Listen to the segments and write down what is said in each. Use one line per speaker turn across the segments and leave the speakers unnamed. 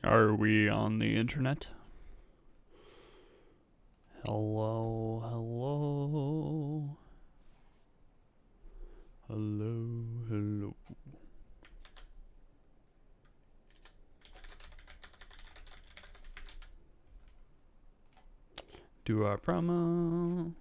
Are we on the internet? Hello, hello. Hello, hello. Do our promo.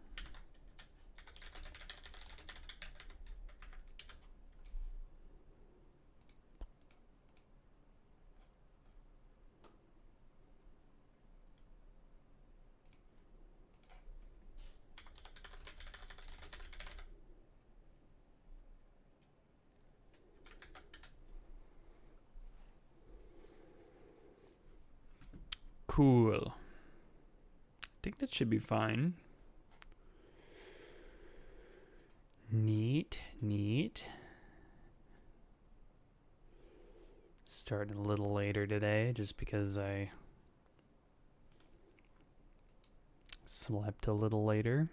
Cool. I think that should be fine. Neat, neat. Starting a little later today just because I slept a little later.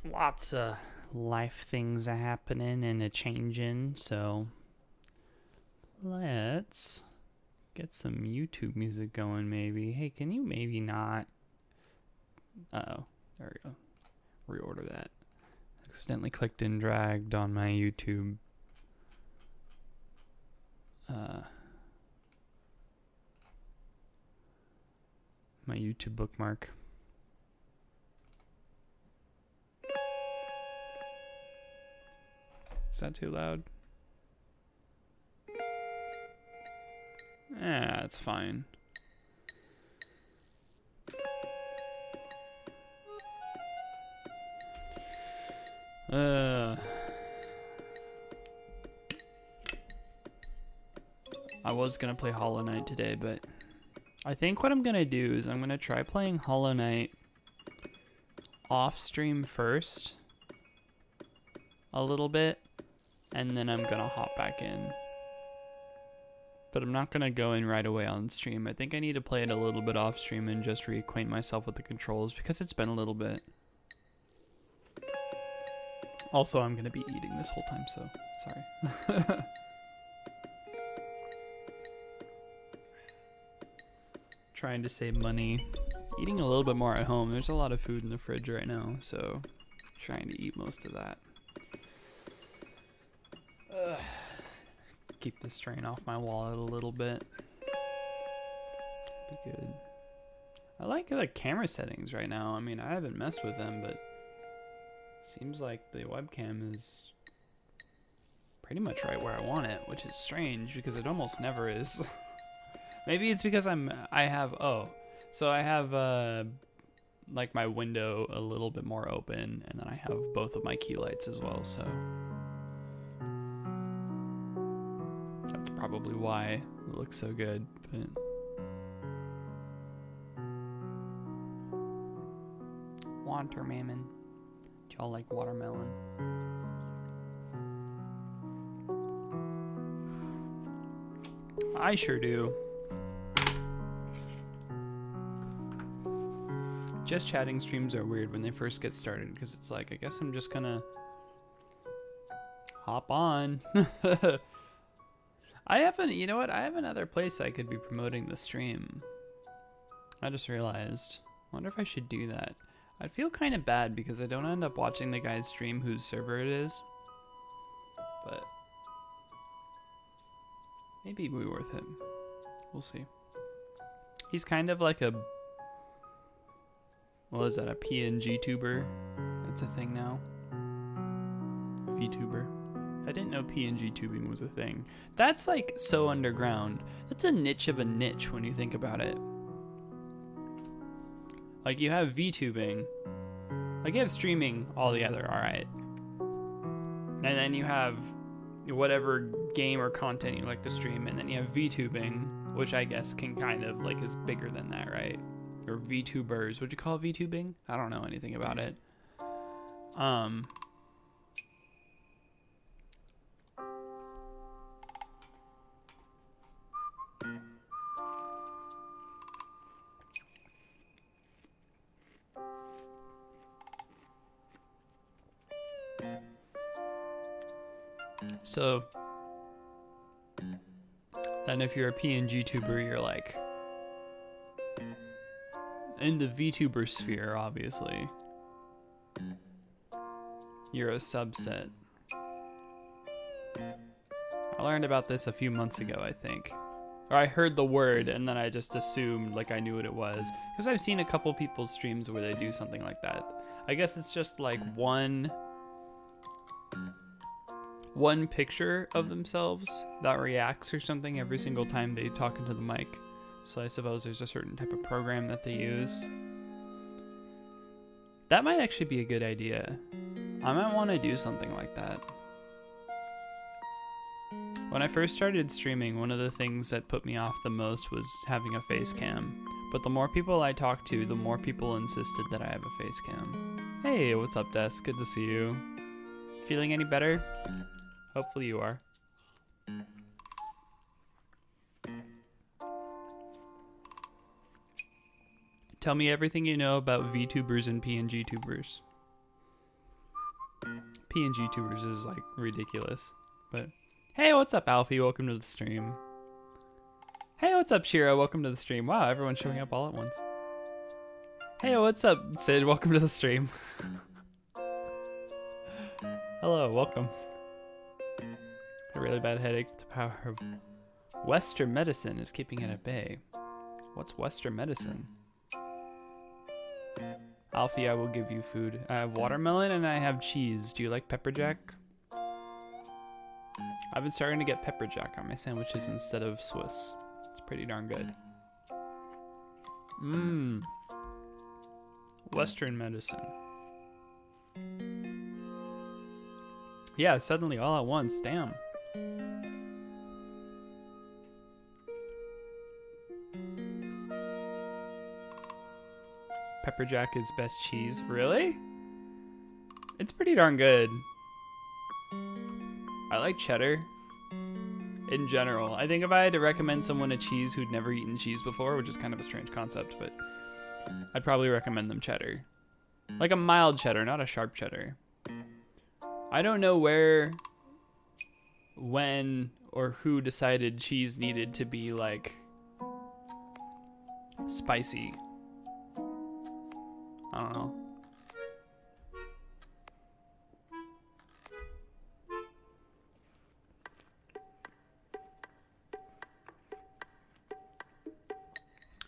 Lots of life things are happening and a changing, so let's get some YouTube music going maybe. Hey, can you maybe not? Uh-oh, there we go. Reorder that. Accidentally clicked and dragged on my YouTube. My YouTube bookmark. Is that too loud? It's fine. I was gonna play Hollow Knight today, but I think what I'm gonna do is I'm gonna try playing Hollow Knight off stream first a little bit, and then I'm gonna hop back in. But I'm not gonna go in right away on stream. I think I need to play it a little bit off stream and just reacquaint myself with the controls because it's been a little bit. Also, I'm gonna be eating this whole time, so sorry. Trying to save money. Eating a little bit more at home. There's a lot of food in the fridge right now, so trying to eat most of that. Keep the strain off my wallet a little bit. Be good. I like the camera settings right now. I mean, I haven't messed with them, but seems like the webcam is pretty much right where I want it, which is strange because it almost never is. Maybe it's because I have like my window a little bit more open, and then I have both of my key lights as well, so that's probably why it looks so good. But watermelon. Do y'all like watermelon? I sure do. Just chatting streams are weird when they first get started because it's like, I guess I'm just gonna hop on. You know what? I have another place I could be promoting the stream. I just realized. I wonder if I should do that. I'd feel kind of bad because I don't end up watching the guy's stream whose server it is. But maybe it'd be worth it. We'll see. He's kind of like a... What is that, a PNG tuber? That's a thing now. VTuber. I didn't know PNG tubing was a thing. That's like so underground. That's a niche of a niche when you think about it. Like you have VTubing. Like you have streaming altogether, alright. And then you have whatever game or content you like to stream, and then you have VTubing, which I guess can kind of like is bigger than that, right? Or VTubers. Would you call it VTubing? I don't know anything about it. So And if you're a PNG tuber, you're like in the VTuber sphere, obviously. You're a subset. I learned about this a few months ago, I think. Or I heard the word and then I just assumed like I knew what it was. Because I've seen a couple people's streams where they do something like that. I guess it's just like one picture of themselves that reacts or something every single time they talk into the mic. So I suppose there's a certain type of program that they use. That might actually be a good idea. I might want to do something like that. When I first started streaming, one of the things that put me off the most was having a face cam. But the more people I talked to, the more people insisted that I have a face cam. Hey, what's up, Des? Good to see you. Feeling any better? Hopefully you are. Tell me everything you know about VTubers and PNG tubers. PNG tubers is like ridiculous, but hey, what's up, Alfie? Welcome to the stream. Hey, what's up, Shira? Welcome to the stream. Wow, everyone's showing up all at once. Hey, what's up, Sid? Welcome to the stream. Hello, welcome. A really bad headache. The power of Western medicine is keeping it at bay. What's Western medicine? Alfie, I will give you food. I have watermelon and I have cheese. Do you like pepper jack? I've been starting to get pepper jack on my sandwiches instead of Swiss. It's pretty darn good. Mmm. Western medicine. Yeah, suddenly all at once. Damn. Pepper jack is best cheese. Really? It's pretty darn good. I like cheddar in general. I think if I had to recommend someone a cheese who'd never eaten cheese before, which is kind of a strange concept, but I'd probably recommend them cheddar. Like a mild cheddar, not a sharp cheddar. I don't know where, when, or who decided cheese needed to be like spicy. I don't know.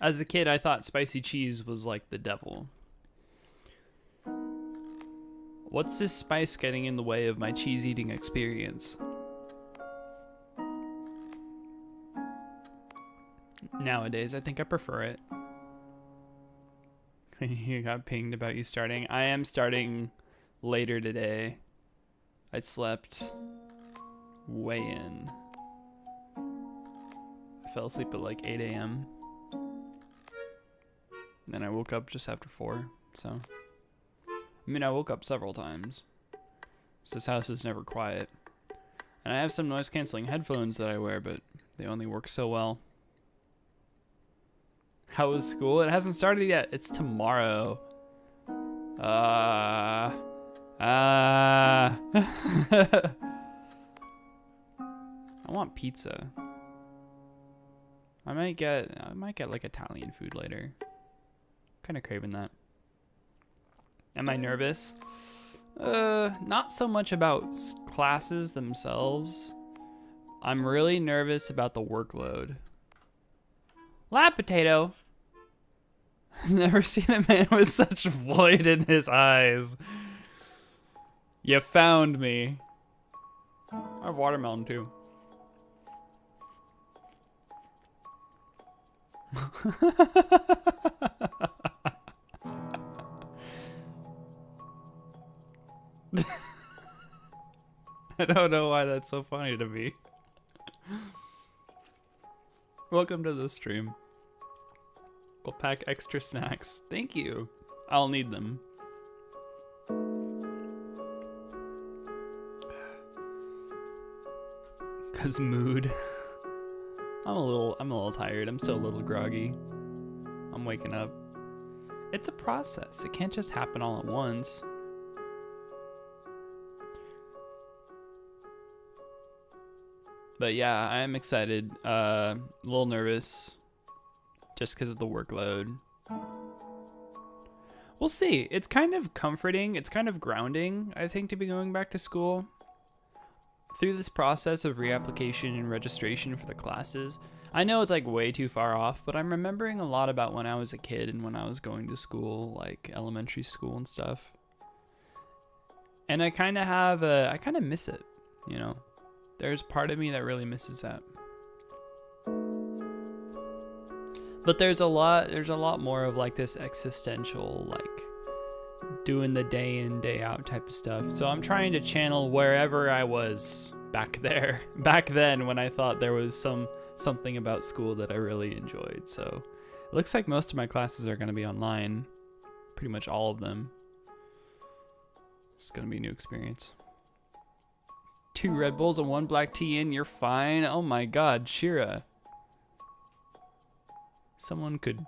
As a kid, I thought spicy cheese was like the devil. What's this spice getting in the way of my cheese eating experience? Nowadays, I think I prefer it. You got pinged about you starting. I am starting later today. I slept way in. I fell asleep at like 8 a.m. Then I woke up just after 4, so. I mean, I woke up several times. So this house is never quiet. And I have some noise canceling headphones that I wear, but they only work so well. How was school? It hasn't started yet. It's tomorrow. I want pizza. I might get like Italian food later. Kind of craving that. Am I nervous? Not so much about classes themselves. I'm really nervous about the workload. Lab potato. Never seen a man with such void in his eyes. You found me. I have watermelon too. I don't know why that's so funny to me. Welcome to the stream. We'll pack extra snacks. Thank you. I'll need them. Cause mood. I'm a little tired. I'm still a little groggy. I'm waking up. It's a process. It can't just happen all at once. But yeah, I am excited. A little nervous just because of the workload. We'll see. It's kind of comforting. It's kind of grounding, I think, to be going back to school. Through this process of reapplication and registration for the classes, I know it's like way too far off, but I'm remembering a lot about when I was a kid and when I was going to school, like elementary school and stuff. And I kind of miss it, you know? There's part of me that really misses that. But there's a lot more of like this existential, like doing the day in, day out type of stuff. So I'm trying to channel wherever I was back then when I thought there was something about school that I really enjoyed. So it looks like most of my classes are going to be online, pretty much all of them. It's going to be a new experience. 2 Red Bulls and 1 black tea in, you're fine. Oh my God, Shira. Someone could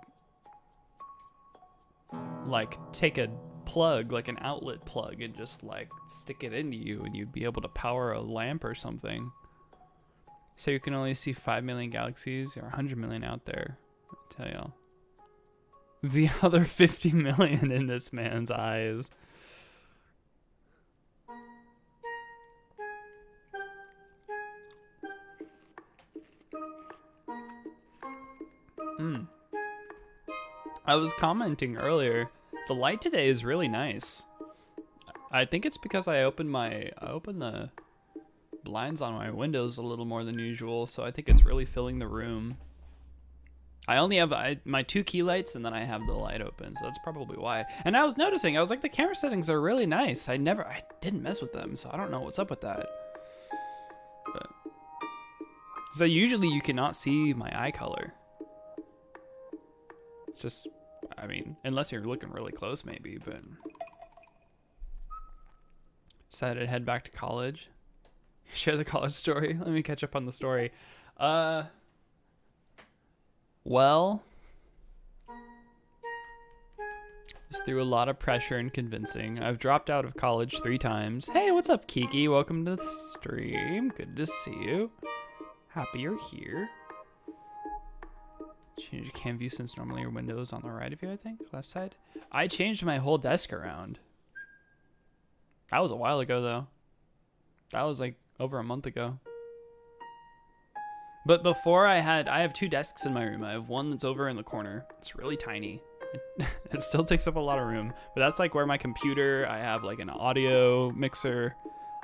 like take a plug, like an outlet plug, and just like stick it into you and you'd be able to power a lamp or something. So you can only see 5 million galaxies or 100 million out there. I'll tell y'all. The other 50 million in this man's eyes. I was commenting earlier, the light today is really nice. I think it's because I opened the blinds on my windows a little more than usual, so I think it's really filling the room. I only have my 2 key lights and then I have the light open, so that's probably why. And I was noticing, I was like, the camera settings are really nice. I didn't mess with them, so I don't know what's up with that. But so usually you cannot see my eye color. It's just, I mean, unless you're looking really close maybe, but decided to head back to college. Share the college story. Let me catch up on the story. Well, just through a lot of pressure and convincing, I've dropped out of college 3 times. Hey, what's up, Kiki? Welcome to the stream. Good to see you. Happy you're here. Change your cam view since normally your window is on the right of you, I think. Left side. I changed my whole desk around. That was a while ago, though. That was like over a month ago. But before I have 2 desks in my room. I have one that's over in the corner. It's really tiny. It still takes up a lot of room. But that's like where my computer, I have like an audio mixer.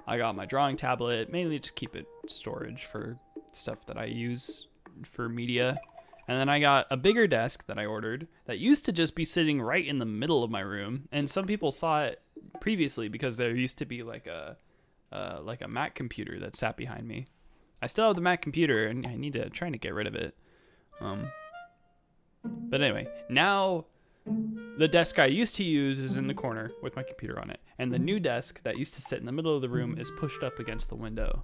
I got my drawing tablet. Mainly just keep it storage for stuff that I use for media. And then I got a bigger desk that I ordered that used to just be sitting right in the middle of my room. And some people saw it previously because there used to be like a Mac computer that sat behind me. I still have the Mac computer and I need to try to get rid of it. But anyway, now the desk I used to use is in the corner with my computer on it. And the new desk that used to sit in the middle of the room is pushed up against the window.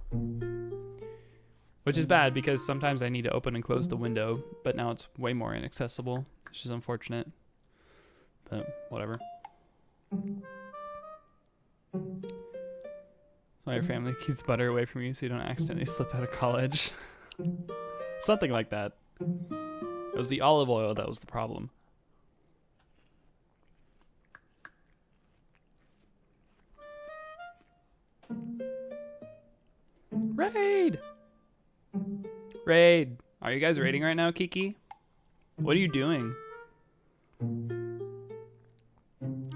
Which is bad because sometimes I need to open and close the window, but now it's way more inaccessible, which is unfortunate. But whatever. Why your family keeps butter away from you so you don't accidentally slip out of college. Something like that. It was the olive oil that was the problem. Raid! Raid. Are you guys raiding right now, Kiki? What are you doing?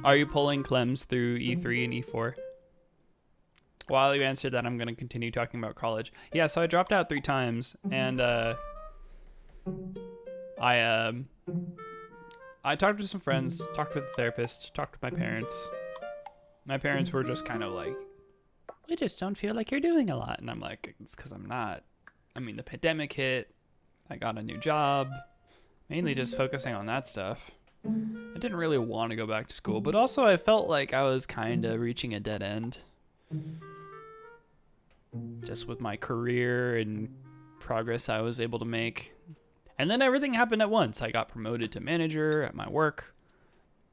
Are you pulling Clems through E3 and E4? While you answer that, I'm going to continue talking about college. Yeah, so I dropped out 3 times, and I talked to some friends, talked with a therapist, talked with my parents. My parents were just kind of like, we just don't feel like you're doing a lot. And I'm like, it's because I'm not. I mean, the pandemic hit. I got a new job. Mainly just focusing on that stuff. I didn't really want to go back to school, but also I felt like I was kind of reaching a dead end. Just with my career and progress I was able to make. And then everything happened at once. I got promoted to manager at my work.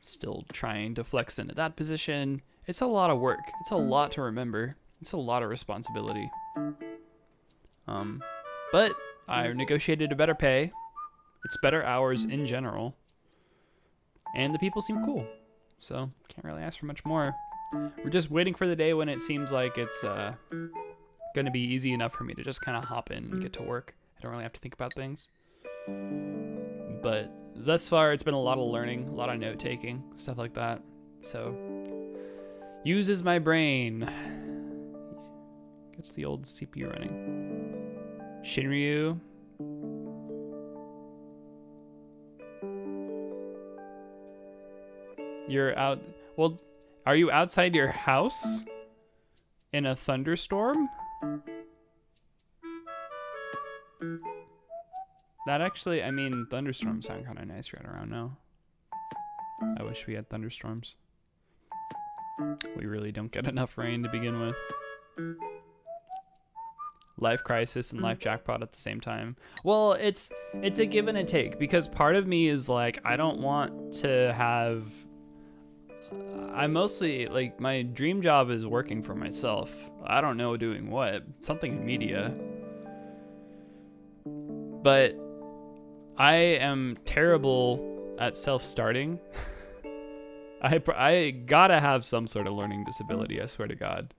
Still trying to flex into that position. It's a lot of work. It's a lot to remember. It's a lot of responsibility. But I negotiated a better pay. It's better hours in general. And the people seem cool. So can't really ask for much more. We're just waiting for the day when it seems like it's going to be easy enough for me to just kind of hop in and get to work. I don't really have to think about things. But thus far, it's been a lot of learning, a lot of note taking, stuff like that. So uses my brain. Gets the old CPU running. Shinryu. You're out. Well, are you outside your house in a thunderstorm? That actually, I mean, thunderstorms sound kind of nice right around now. I wish we had thunderstorms. We really don't get enough rain to begin with. Life crisis and life jackpot at the same time. Well, it's a give and a take, because part of me is like, I don't want to have... I mostly, like, my dream job is working for myself. I don't know doing what. Something in media. But I am terrible at self-starting. I gotta have some sort of learning disability, I swear to God.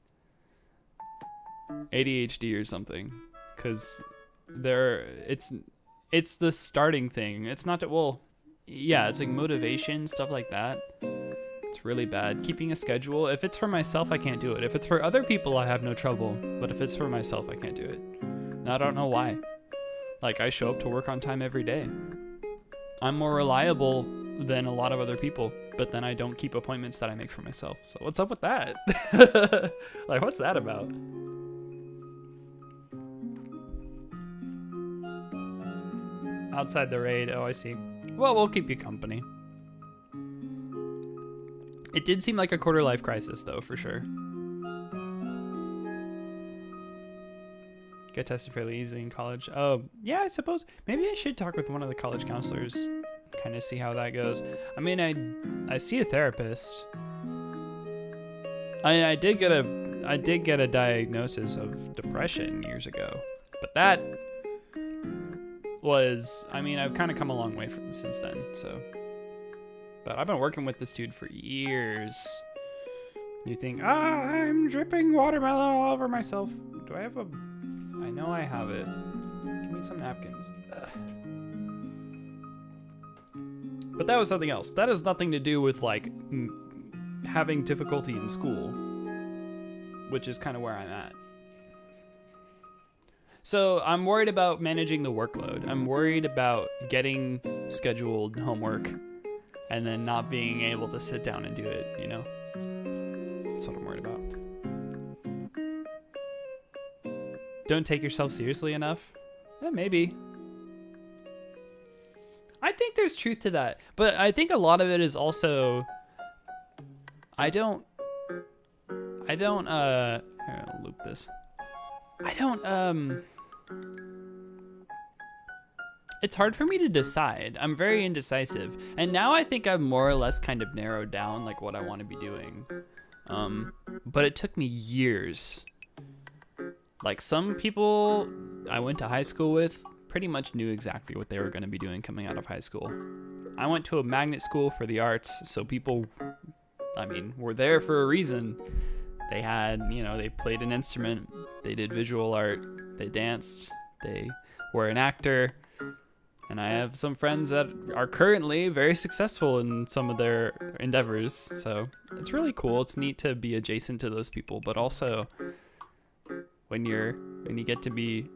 ADHD or something. Because it's the starting thing. It's not that, well, yeah, it's like motivation, stuff like that. It's really bad. Keeping a schedule. If it's for myself, I can't do it. If it's for other people, I have no trouble. But if it's for myself, I can't do it. And I don't know why. Like, I show up to work on time every day. I'm more reliable than a lot of other people, but then I don't keep appointments that I make for myself. So what's up with that? Like, what's that about? Outside the raid. Oh, I see. Well, we'll keep you company. It did seem like a quarter life crisis, though, for sure. Get tested fairly easily in college. Oh, yeah, I suppose. Maybe I should talk with one of the college counselors. Kind of see how that goes. I mean, I see a therapist. I did get a diagnosis of depression years ago. But that was... I mean, I've kind of come a long way since then, so... But I've been working with this dude for years. You think, I'm dripping watermelon all over myself. Do I have a... I know I have it. Give me some napkins. Ugh. But that was something else. That has nothing to do with, like, having difficulty in school. Which is kind of where I'm at. So I'm worried about managing the workload. I'm worried about getting scheduled homework and then not being able to sit down and do it, you know? That's what I'm worried about. Don't take yourself seriously enough? Yeah, maybe. I think there's truth to that. But I think a lot of it is also... Here, I'll loop this. It's hard for me to decide. I'm very indecisive. And now I think I've more or less kind of narrowed down like what I want to be doing. But it took me years. Like some people I went to high school with pretty much knew exactly what they were going to be doing coming out of high school. I went to a magnet school for the arts, so people, I mean, were there for a reason. They had, you know, they played an instrument, they did visual art, they danced, they were an actor. And I have some friends that are currently very successful in some of their endeavors. So it's really cool. It's neat to be adjacent to those people, but also when you get to be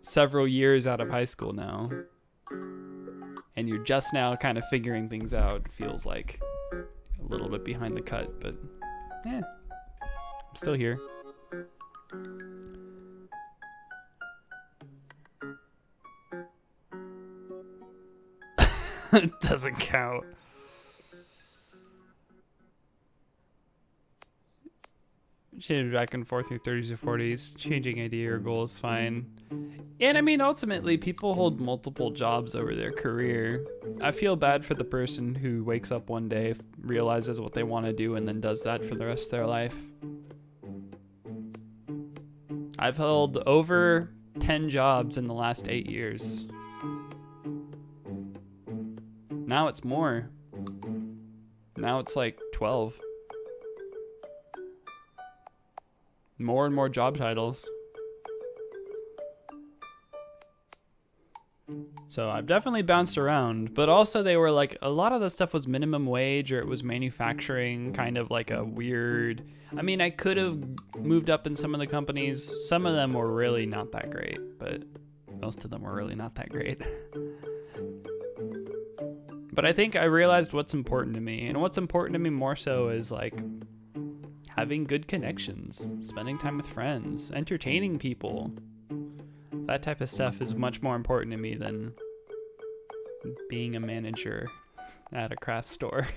several years out of high school now and you're just now kind of figuring things out, it feels like a little bit behind the cut, but yeah, I'm still here. It doesn't count. Changing back and forth through 30s or 40s, changing idea or goal is fine. And I mean, ultimately, people hold multiple jobs over their career. I feel bad for the person who wakes up one day, realizes what they want to do, and then does that for the rest of their life. I've held over 10 jobs in the last 8 years. Now it's more. Now it's like 12. More and more job titles. So I've definitely bounced around, but also they were like, a lot of the stuff was minimum wage, or it was manufacturing, kind of like a weird, I mean, I could have moved up in some of the companies. Some of them were really not that great, but most of them were really not that great. But I think I realized what's important to me, and what's important to me more so is like having good connections, spending time with friends, entertaining people. That type of stuff is much more important to me than being a manager at a craft store.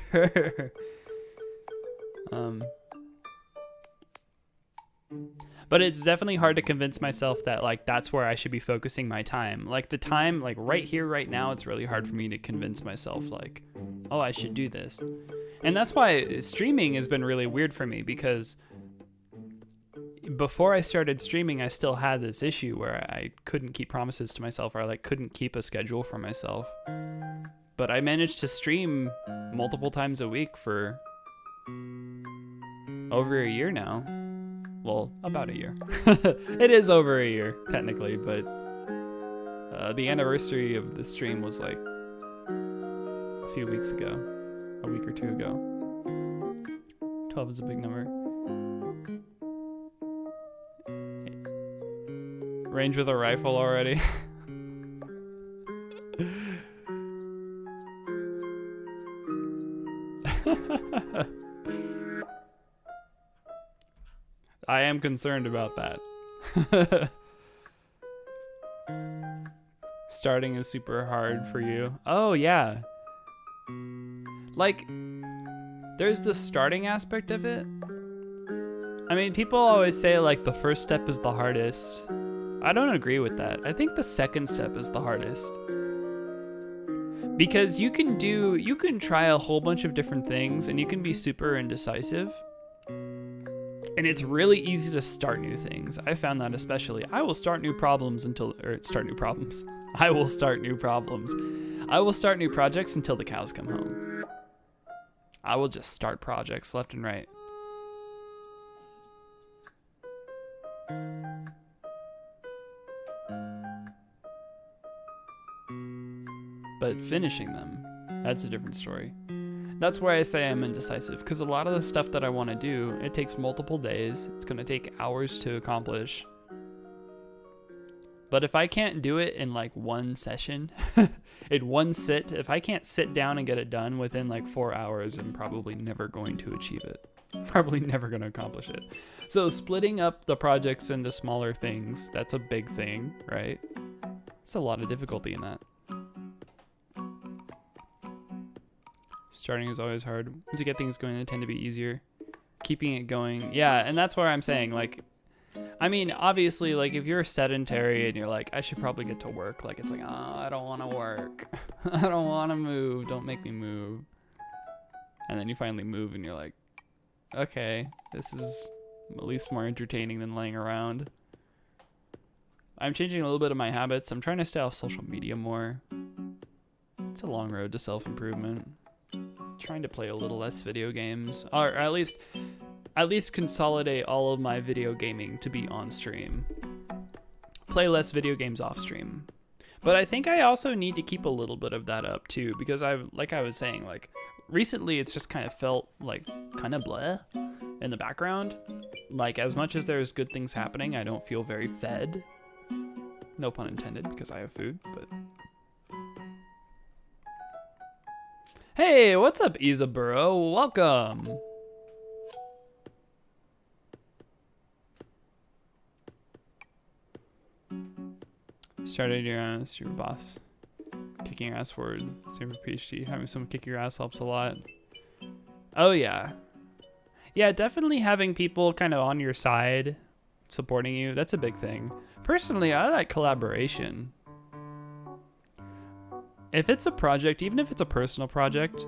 But it's definitely hard to convince myself that like that's where I should be focusing my time. Like the time, like right here, right now, it's really hard for me to convince myself like, oh, I should do this. And that's why streaming has been really weird for me, because before I started streaming, I still had this issue where I couldn't keep promises to myself, or I like couldn't keep a schedule for myself. But I managed to stream multiple times a week for over a year now. Well, about a year. It is over a year, technically, but the anniversary of the stream was like a few weeks ago, a week or two ago. 12 is a big number. Range with a rifle already. I am concerned about that. Starting is super hard for you. Oh, yeah. Like, there's the starting aspect of it. I mean, people always say, like, the first step is the hardest. I don't agree with that. I think the second step is the hardest. Because you can try a whole bunch of different things, and you can be super indecisive. And it's really easy to start new things. I found that especially. I will start new problems. I will start new problems. I will start new projects until the cows come home. I will just start projects left and right. But finishing them, that's a different story. That's why I say I'm indecisive, because a lot of the stuff that I want to do, it takes multiple days. It's going to take hours to accomplish. But if I can't do it in like one session, in one sit, if I can't sit down and get it done within like 4 hours, I'm probably never going to achieve it. Probably never going to accomplish it. So splitting up the projects into smaller things, that's a big thing, right? It's a lot of difficulty in that. Starting is always hard. Once you get things going, they tend to be easier. Keeping it going, yeah, and that's where I'm saying, like, I mean, obviously, like, if you're sedentary and you're like, I should probably get to work, like, it's like, oh, I don't want to work. I don't want to move. Don't make me move. And then you finally move and you're like, okay, this is at least more entertaining than laying around. I'm changing a little bit of my habits. I'm trying to stay off social media more. It's a long road to self-improvement. Trying to play a little less video games, or at least consolidate all of my video gaming to be on stream. Play less video games off stream. But I think I also need to keep a little bit of that up too, because like I was saying, like recently it's just kind of felt like kind of bleh in the background. Like as much as there's good things happening, I don't feel very fed. No pun intended, because I have food, but hey, what's up, Isaburo? Welcome. Started your boss kicking your ass forward. Same for PhD. Having someone kick your ass helps a lot. Oh yeah. Yeah, definitely having people kind of on your side supporting you. That's a big thing. Personally, I like collaboration. If it's a project, even if it's a personal project,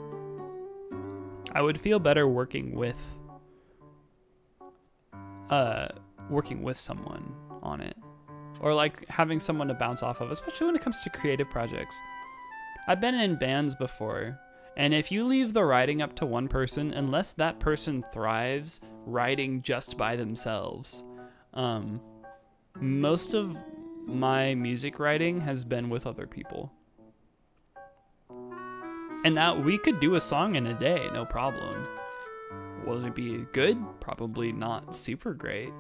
I would feel better working with someone on it. or like having someone to bounce off of, especially when it comes to creative projects. I've been in bands before, and if you leave the writing up to one person, unless that person thrives writing just by themselves, most of my music writing has been with other people. And that we could do a song in a day, no problem. Will it be good? Probably not super great.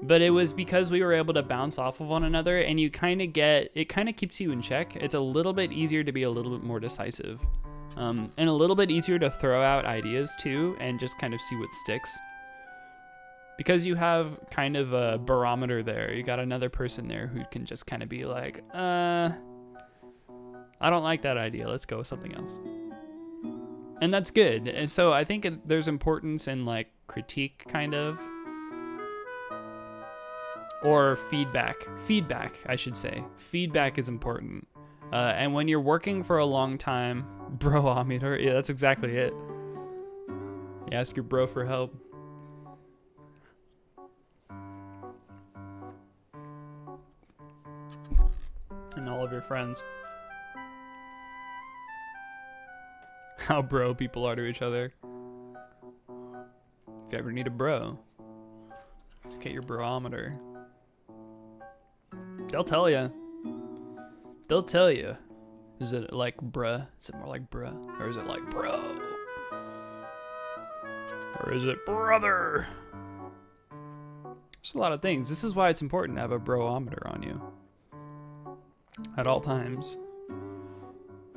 But it was because we were able to bounce off of one another, and you kind of get, it kind of keeps you in check. It's a little bit easier to be a little bit more decisive. And a little bit easier to throw out ideas too, and just kind of see what sticks. Because you have kind of a barometer there. You got another person there who can just kind of be like, I don't like that idea. Let's go with something else. And that's good. And so I think there's importance in like critique kind of. Or feedback. Feedback, I should say. Feedback is important. And when you're working for a long time, broometer, yeah, that's exactly it. You ask your bro for help. And all of your friends. How bro people are to each other. If you ever need a bro, just get your broometer. They'll tell you. They'll tell you. Is it like bruh? Is it more like bruh? Or is it like bro? Or is it brother? There's a lot of things. This is why it's important to have a broometer on you. At all times.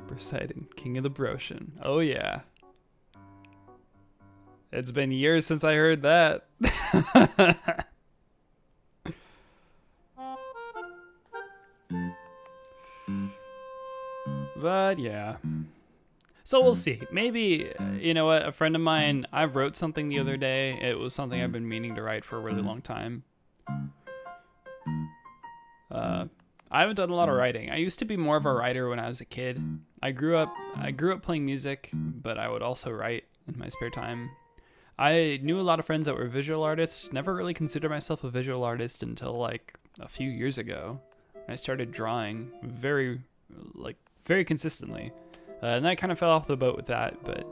Poseidon, king of the Broshan. Oh yeah. It's been years since I heard that. But yeah. So we'll see. Maybe, you know what, a friend of mine, I wrote something the other day. It was something I've been meaning to write for a really long time. I haven't done a lot of writing. I used to be more of a writer when I was a kid. I grew up playing music, but I would also write in my spare time. I knew a lot of friends that were visual artists. Never really considered myself a visual artist until like a few years ago. I started drawing very consistently. And I kind of fell off the boat with that, but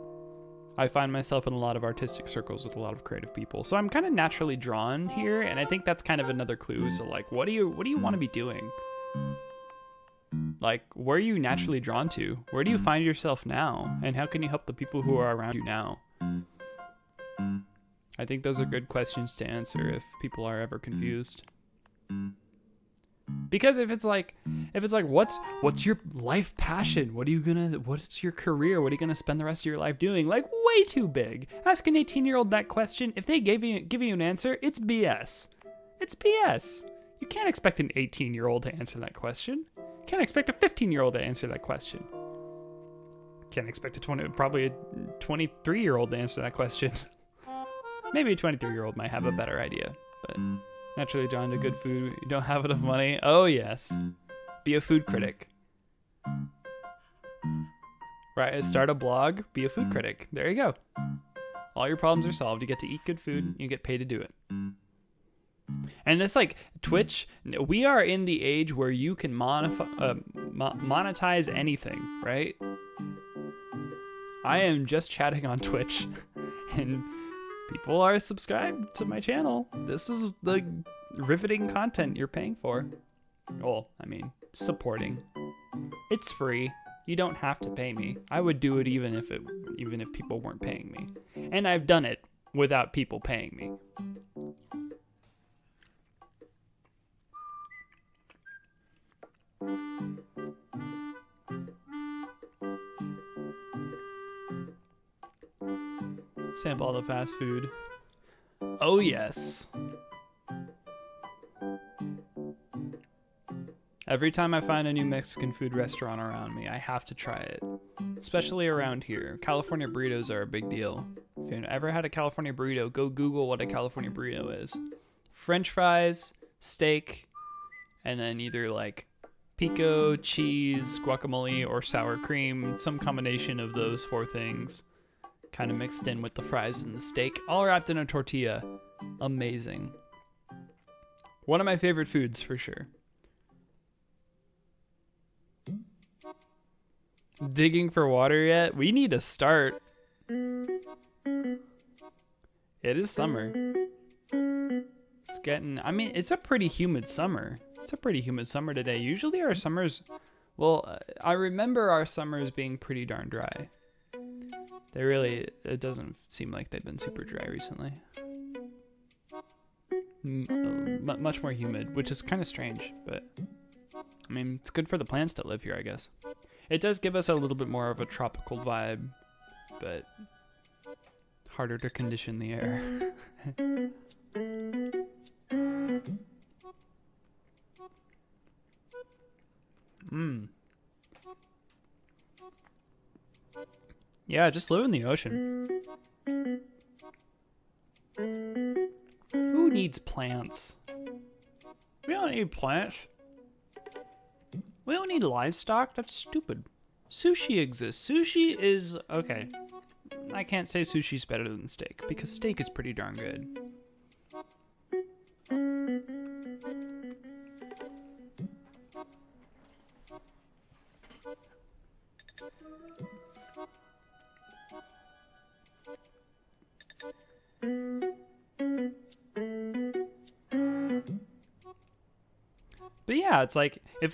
I find myself in a lot of artistic circles with a lot of creative people. So I'm kind of naturally drawn here, and I think that's kind of another clue. So like, what do you want to be doing? Like, where are you naturally drawn to? Where do you find yourself now? And how can you help the people who are around you now? I think those are good questions to answer if people are ever confused. Because if it's like what's your life passion? What's your career? What are you gonna spend the rest of your life doing? Like, way too big. Ask an 18-year-old that question. If they give you an answer, it's BS. It's BS. You can't expect an 18-year-old to answer that question. You can't expect a 15-year-old to answer that question. Can't expect probably a 23-year-old to answer that question. Maybe a 23-year-old might have a better idea, but naturally drawn to good food. You don't have enough money? Oh yes. Be a food critic. Right, start a blog, be a food critic. There you go. All your problems are solved. You get to eat good food, you get paid to do it. And it's like Twitch, we are in the age where you can monetize anything, right? I am just chatting on Twitch and people are subscribed to my channel. This is the riveting content you're paying for. Well, I mean, supporting. It's free. You don't have to pay me. I would do it even if people weren't paying me. And I've done it without people paying me. Sample all the fast food. Oh yes. Every time I find a new Mexican food restaurant around me, I have to try it. Especially around here. California burritos are a big deal. If you've ever had a California burrito, go Google what a California burrito is. French fries, steak, and then either like pico, cheese, guacamole, or sour cream. Some combination of those four things. Kind of mixed in with the fries and the steak, all wrapped in a tortilla. amazing. One of my favorite foods for sure. Digging for water yet? We need to start. It is summer. It's getting, I mean, it's a pretty humid summer. It's a pretty humid summer today. Usually our summers, well, I remember our summers being pretty darn dry. They really, it doesn't seem like they've been super dry recently. Much more humid, which is kind of strange, but I mean, it's good for the plants that live here, I guess. It does give us a little bit more of a tropical vibe, but harder to condition the air. Yeah, just live in the ocean. Who needs plants? We don't need plants. We don't need livestock. That's stupid. Sushi exists. Sushi is okay. I can't say sushi's better than steak because steak is pretty darn good. But yeah, it's like if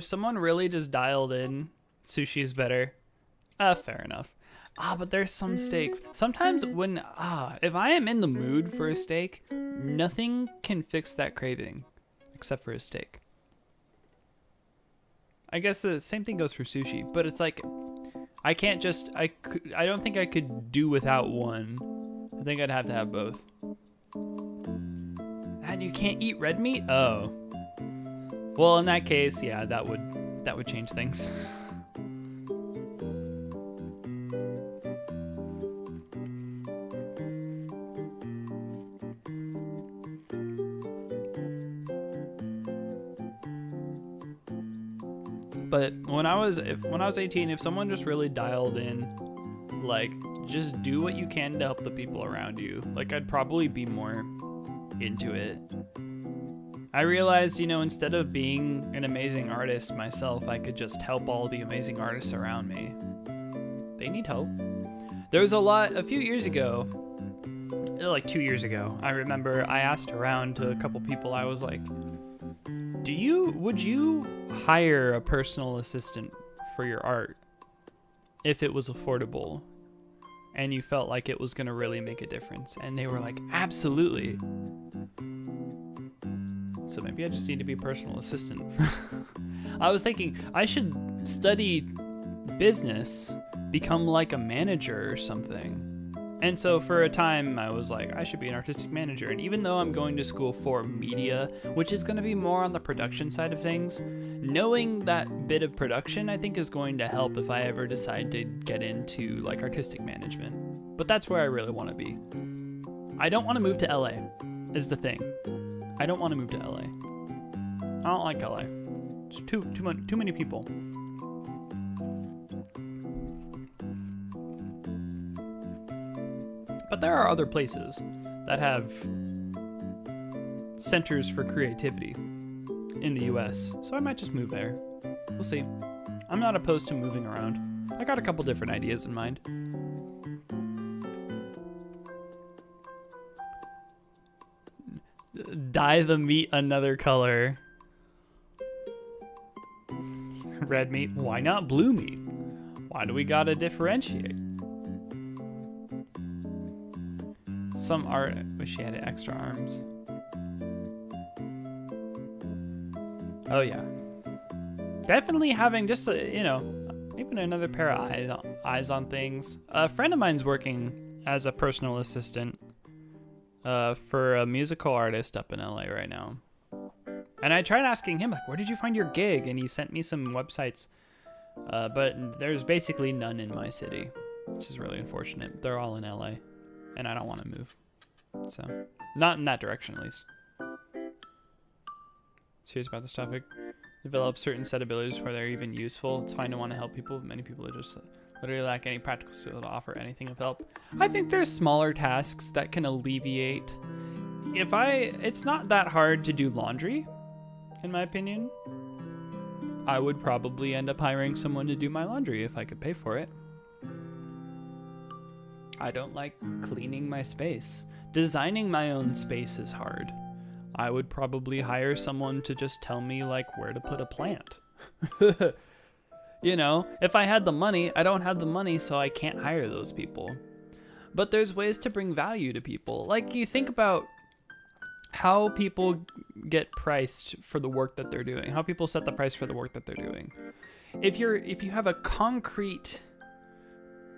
someone really just dialed in sushi is better, fair enough. But there's some steaks. Sometimes when if I am in the mood for a steak, nothing can fix that craving except for a steak. I guess the same thing goes for sushi, but it's like I don't think I could do without one. I think I'd have to have both. And you can't eat red meat? Oh. Well, in that case, yeah, that would change things. But when I was 18, if someone just really dialed in, like, just do what you can to help the people around you, like, I'd probably be more into it. I realized, instead of being an amazing artist myself, I could just help all the amazing artists around me. They need help. There was a few years ago, like 2 years ago, I remember I asked around to a couple people, I was like, would you hire a personal assistant for your art if it was affordable and you felt like it was going to really make a difference? And they were like, absolutely. So maybe I just need to be a personal assistant. I was thinking I should study business, become like a manager or something. And so for a time I was like, I should be an artistic manager. And even though I'm going to school for media, which is going to be more on the production side of things, knowing that bit of production I think is going to help if I ever decide to get into like artistic management. But that's where I really want to be. I don't want to move to LA is the thing. I don't want to move to LA. I don't like LA. It's too many people. But there are other places that have centers for creativity in the US, so I might just move there. We'll see. I'm not opposed to moving around. I got a couple different ideas in mind. Dye the meat another color. Red meat. Why not blue meat? Why do we gotta differentiate? Some art. I wish she had extra arms. Oh yeah. Definitely having just even another pair of eyes on things. A friend of mine's working as a personal assistant for a musical artist up in LA right now. And I tried asking him, like, where did you find your gig? And he sent me some websites, but there's basically none in my city, which is really unfortunate. They're all in LA, and I don't want to move. So, not in that direction, at least. Serious about this topic. Develop certain set abilities where they're even useful. It's fine to want to help people, but many people are just literally lack any practical skill to offer anything of help. I think there's smaller tasks that can alleviate it's not that hard to do laundry, in my opinion. I would probably end up hiring someone to do my laundry if I could pay for it. I don't like cleaning my space. Designing my own space is hard. I would probably hire someone to just tell me like where to put a plant. You know, if I had the money, I don't have the money, so I can't hire those people. But there's ways to bring value to people. Like, you think about how people get priced for the work that they're doing, how people set the price for the work that they're doing. If you have a concrete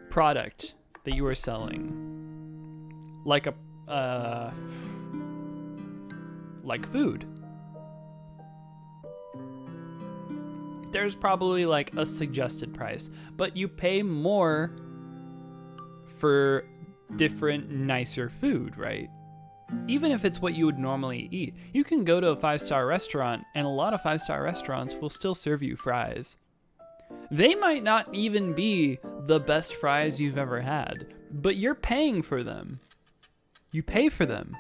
product that you are selling, like like food, there's probably like a suggested price, but you pay more for different, nicer food, right? Even if it's what you would normally eat. You can go to a 5-star restaurant, and a lot of 5-star restaurants will still serve you fries. They might not even be the best fries you've ever had, but you're paying for them. You pay for them.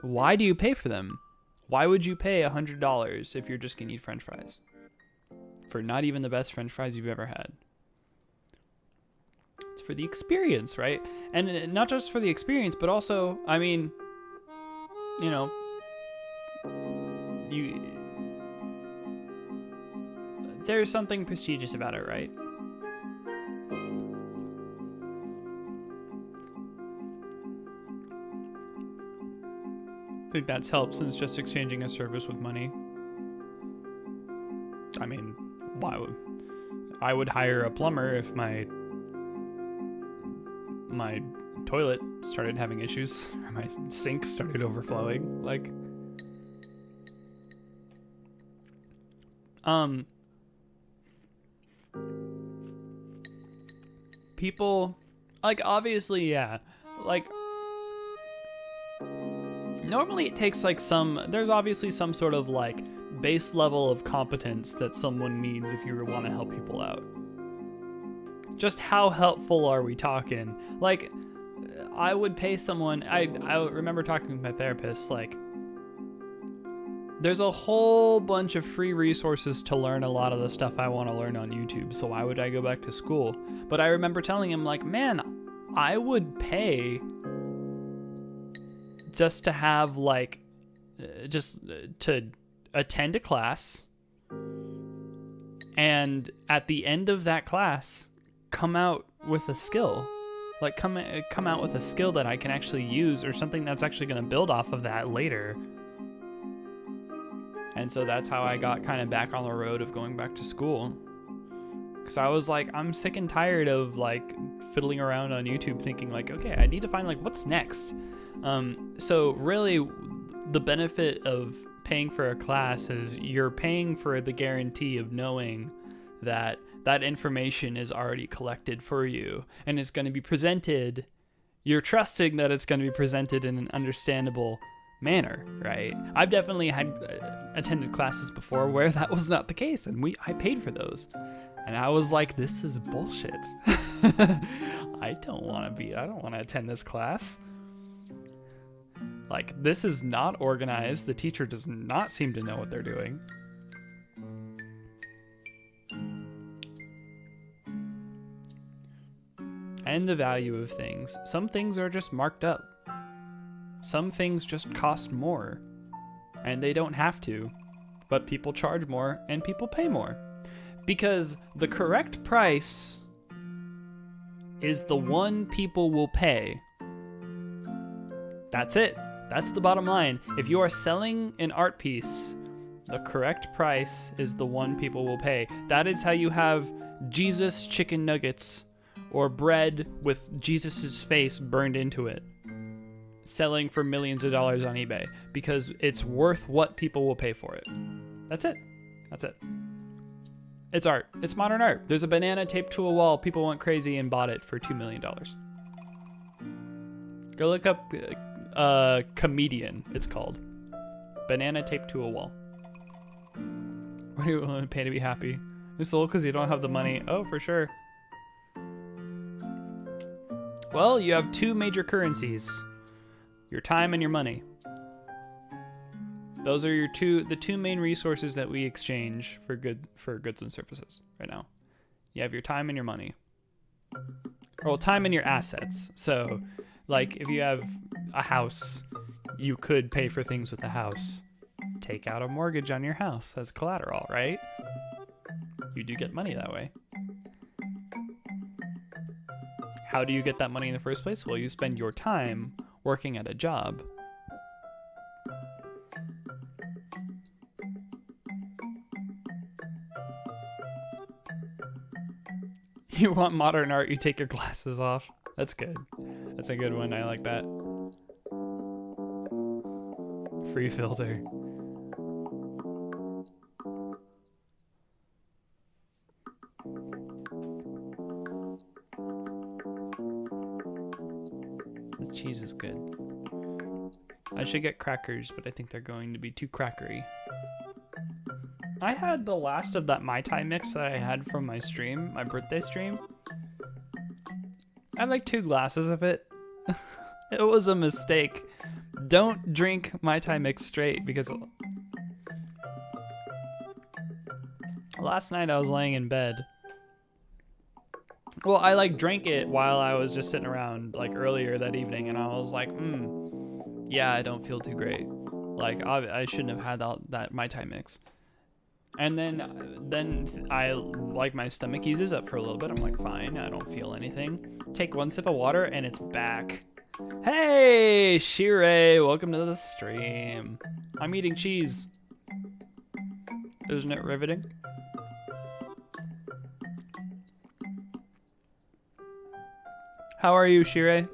Why do you pay for them? Why would you pay $100 if you're just gonna eat French fries? For not even the best French fries you've ever had. It's for the experience, right? And not just for the experience, but also, I mean, you know, there's something prestigious about it, right? I think that's helped since just exchanging a service with money. I mean, I would hire a plumber if my toilet started having issues, or my sink started overflowing. Like, people, like, obviously, yeah, like, normally it takes like there's obviously some sort of like base level of competence that someone needs if you want to help people out. Just how helpful are we talking? Like, I would pay someone, I remember talking with my therapist, like, there's a whole bunch of free resources to learn a lot of the stuff I want to learn on YouTube, so why would I go back to school? But I remember telling him, like, man, I would pay just to have, like, just to attend a class, and at the end of that class, come out with a skill. Like, come out with a skill that I can actually use, or something that's actually going to build off of that later. And so that's how I got kind of back on the road of going back to school. Because I was like, I'm sick and tired of, like, fiddling around on YouTube thinking, like, okay, I need to find, like, what's next? So really, the benefit of paying for a class is you're paying for the guarantee of knowing that that information is already collected for you and is going to be presented. You're trusting that it's going to be presented in an understandable manner, right? I've definitely had attended classes before where that was not the case, and I paid for those, and I was like, this is bullshit. I don't want to attend this class. Like, this is not organized. The teacher does not seem to know what they're doing. And the value of things. Some things are just marked up. Some things just cost more. And they don't have to. But people charge more and people pay more. Because the correct price is the one people will pay. That's it. That's the bottom line. If you are selling an art piece, the correct price is the one people will pay. That is how you have Jesus chicken nuggets or bread with Jesus's face burned into it, selling for millions of dollars on eBay, because it's worth what people will pay for it. That's it. That's it. It's art. It's modern art. There's a banana taped to a wall. People went crazy and bought it for $2 million. Go look up Comedian, it's called. Banana taped to a wall. What do you want to pay to be happy? Just a little because you don't have the money. Oh, for sure. Well, you have two major currencies. Your time and your money. Those are the two main resources that we exchange for goods and services right now. You have your time and your money. Or well, time and your assets. So, like, if you have a house, you could pay for things with the house. Take out a mortgage on your house as collateral, right? You do get money that way. How do you get that money in the first place? Well, you spend your time working at a job. You want modern art, you take your glasses off. That's good. That's a good one. I like that. Free filter. The cheese is good. I should get crackers, but I think they're going to be too crackery. I had the last of that Mai Tai mix that I had from my stream, my birthday stream. I had like 2 glasses of it. It was a mistake. Don't drink Mai Tai mix straight because last night I was laying in bed. Well, I like drank it while I was just sitting around like earlier that evening, and I was like, yeah, I don't feel too great. Like I shouldn't have had that Mai Tai mix. And then I like my stomach eases up for a little bit. I'm like, fine, I don't feel anything. Take 1 sip of water and it's back. Hey, Shire, welcome to the stream. I'm eating cheese. Isn't it riveting? How are you, Shire?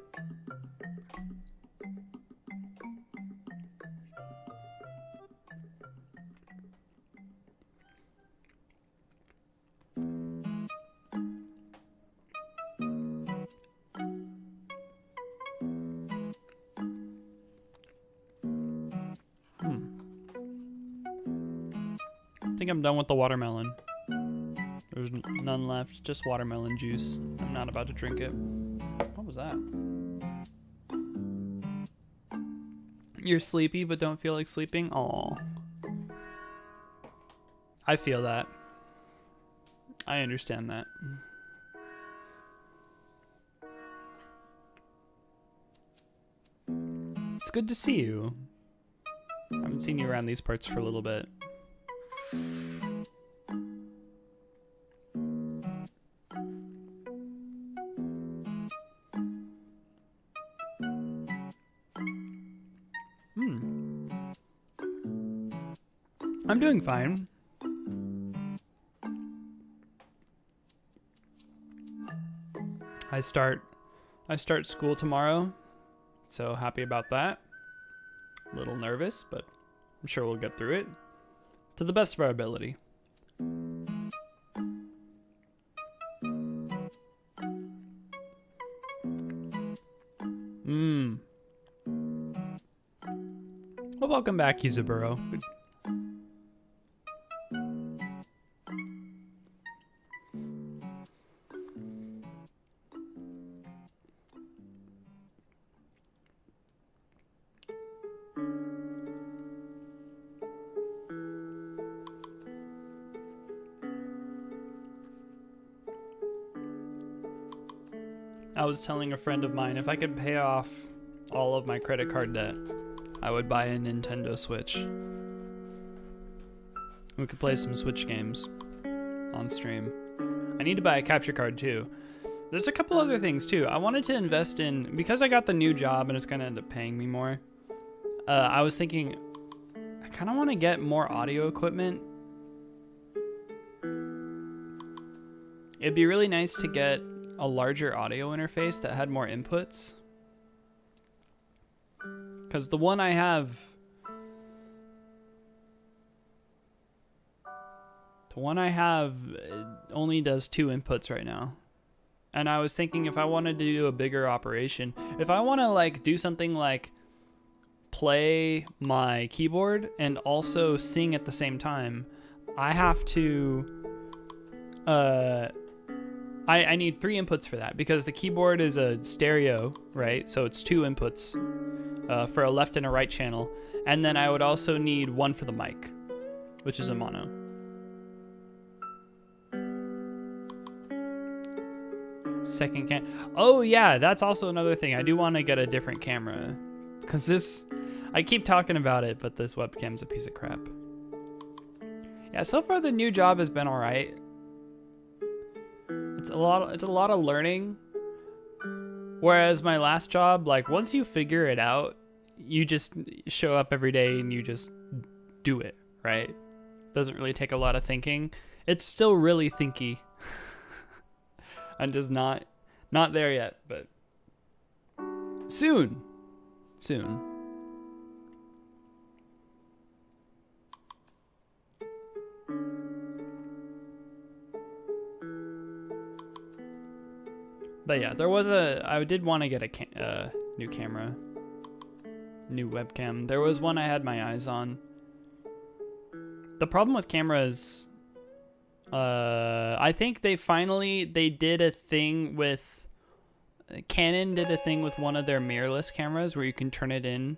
I think I'm done with the watermelon. There's none left, just watermelon juice. I'm not about to drink it. What was that? You're sleepy but don't feel like sleeping? Aw. I feel that. I understand that. It's good to see you. I haven't seen you around these parts for a little bit. I'm doing fine. I start school tomorrow, so happy about that. A little nervous, but I'm sure we'll get through it to the best of our ability. Well, welcome back, Yuzaburo. I was telling a friend of mine if I could pay off all of my credit card debt, I would buy a Nintendo Switch. We could play some Switch games on stream. I need to buy a capture card too. There's a couple other things too. I wanted to invest in, because I got the new job and it's gonna end up paying me more. I was thinking, I kind of want to get more audio equipment. It'd be really nice to get a larger audio interface that had more inputs. Because the one I have... only does 2 inputs right now. And I was thinking if I wanted to do a bigger operation, if I want to like do something like play my keyboard and also sing at the same time, I have to... I need 3 inputs for that because the keyboard is a stereo, right? So it's 2 inputs. for a left and a right channel. And then I would also need one for the mic, which is a mono. Second cam. Oh yeah, that's also another thing. I do want to get a different camera, because this, I keep talking about it, but this webcam's a piece of crap. Yeah, so far the new job has been all right. It's a lot of learning. Whereas my last job, like once you figure it out, you just show up every day and you just do it, right? Doesn't really take a lot of thinking. It's still really thinky. I'm just not there yet, but soon. But yeah, I did want to get a new camera, new webcam. There was one I had my eyes on. The problem with cameras, I think they did a thing with, Canon did a thing with one of their mirrorless cameras where you can turn it in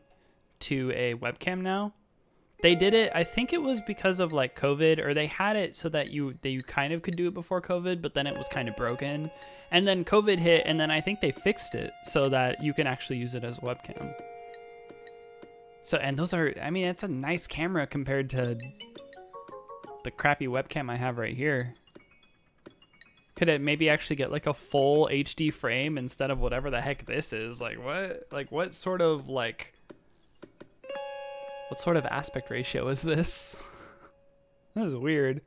to a webcam now. They did it, I think it was because of like COVID, or they had it so that you kind of could do it before COVID, but then it was kind of broken. And then COVID hit, and then I think they fixed it so that you can actually use it as a webcam. So, and those are, I mean, it's a nice camera compared to the crappy webcam I have right here. Could it maybe actually get like a full HD frame instead of whatever the heck this is? Like what? Like what sort of aspect ratio is this? This is weird.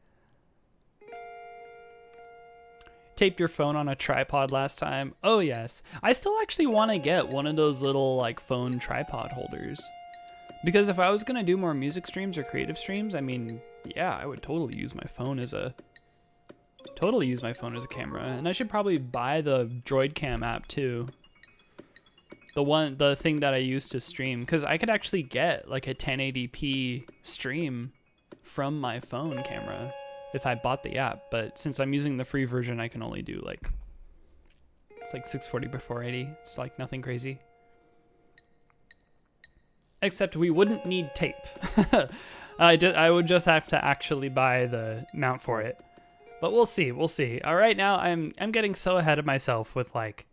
Taped your phone on a tripod last time. Oh yes. I still actually want to get one of those little like phone tripod holders. Because if I was going to do more music streams or creative streams, I mean, yeah, I would totally use my phone as a camera. And I should probably buy the Droid Cam app too. The thing that I use to stream, because I could actually get like a 1080p stream from my phone camera if I bought the app. But since I'm using the free version, I can only do it's like 640 by 480. It's like nothing crazy. Except we wouldn't need tape. I would just have to actually buy the mount for it. But we'll see. All right, now I'm getting so ahead of myself with like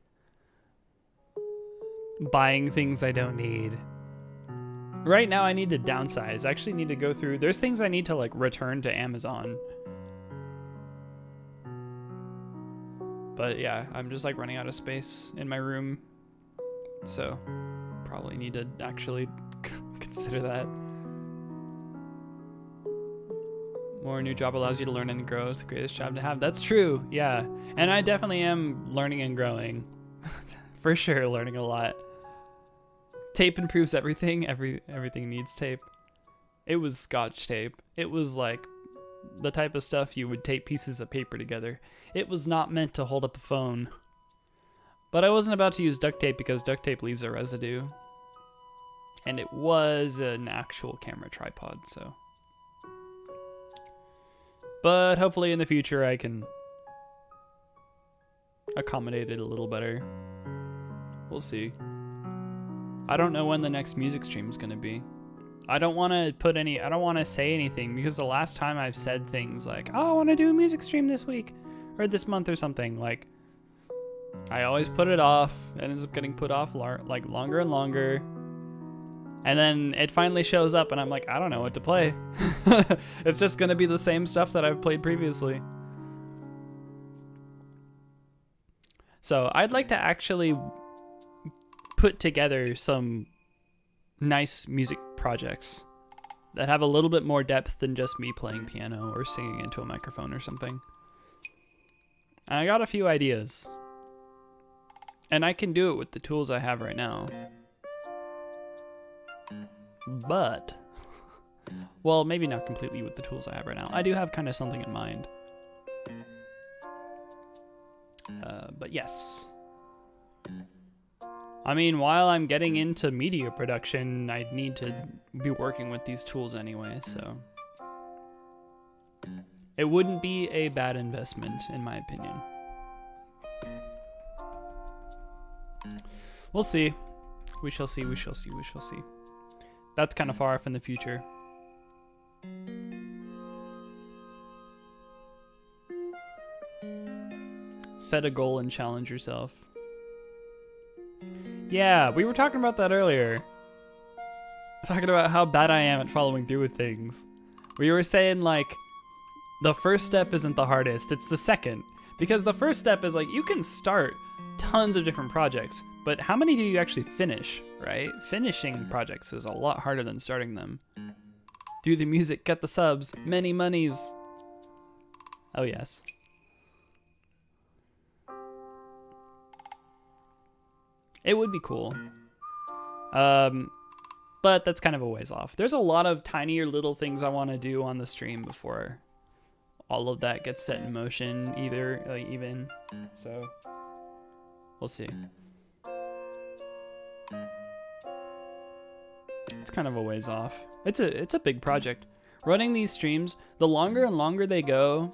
buying things I don't need. Right now I need to downsize. I actually need to go through, there's things I need to like return to Amazon. But yeah, I'm just like running out of space in my room. So probably need to actually consider that. More new job allows you to learn and grow. It's the greatest job to have. That's true. Yeah. And I definitely am learning and growing. For sure, learning a lot. Tape improves everything. Everything needs tape. It was Scotch tape. It was like the type of stuff you would tape pieces of paper together. It was not meant to hold up a phone. But I wasn't about to use duct tape because duct tape leaves a residue. And it was an actual camera tripod, so. But hopefully in the future I can accommodate it a little better. We'll see. I don't know when the next music stream is going to be. I don't want to say anything, because the last time I've said things like, oh, I want to do a music stream this week or this month or something, like I always put it off, and it ends up getting put off like longer and longer. And then it finally shows up and I'm like, I don't know what to play. It's just going to be the same stuff that I've played previously. So I'd like to actually put together some nice music projects that have a little bit more depth than just me playing piano or singing into a microphone or something. And I got a few ideas. And I can do it with the tools I have right now. But, well, maybe not completely with the tools I have right now. I do have kind of something in mind. But yes. I mean, while I'm getting into media production, I need to be working with these tools anyway, so. It wouldn't be a bad investment, in my opinion. We'll see. We shall see, we shall see, we shall see. That's kind of far off in the future. Set a goal and challenge yourself. Yeah, we were talking about that earlier. Talking about how bad I am at following through with things. We were saying, like, the first step isn't the hardest, it's the second. Because the first step is, like, you can start tons of different projects, but how many do you actually finish, right? Finishing projects is a lot harder than starting them. Do the music, get the subs, many monies. Oh, yes. It would be cool. But that's kind of a ways off. There's a lot of tinier little things I want to do on the stream before all of that gets set in motion even. So we'll see. It's kind of a ways off. It's a big project. Running these streams, the longer and longer they go,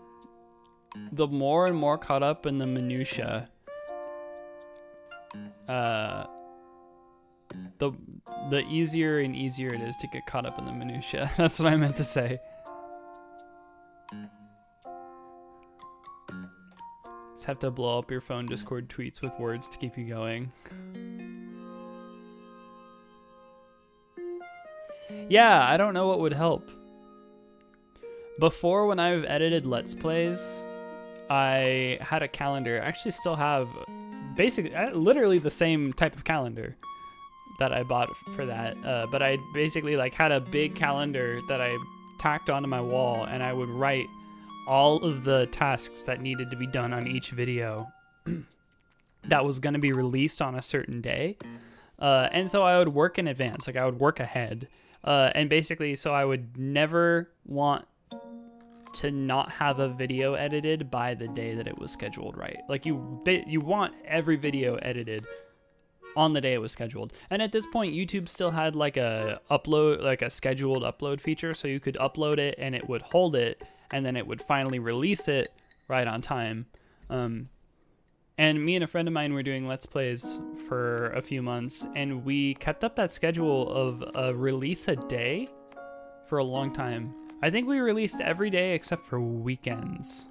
the more and more caught up in the minutia. The easier and easier it is to get caught up in the minutia. That's what I meant to say. Just have to blow up your phone Discord tweets with words to keep you going. Yeah, I don't know what would help. Before, when I've edited Let's Plays, I had a calendar. I actually still have basically literally the same type of calendar that I bought for that, but I basically like had a big calendar that I tacked onto my wall, and I would write all of the tasks that needed to be done on each video that was going to be released on a certain day, and so I would work in advance, like I would work ahead, and basically so I would never want to not have a video edited by the day that it was scheduled, right? Like you want every video edited on the day it was scheduled. And at this point, YouTube still had like a scheduled upload feature, so you could upload it and it would hold it, and then it would finally release it right on time. And me and a friend of mine were doing Let's Plays for a few months, and we kept up that schedule of a release a day for a long time. I think we released every day except for weekends.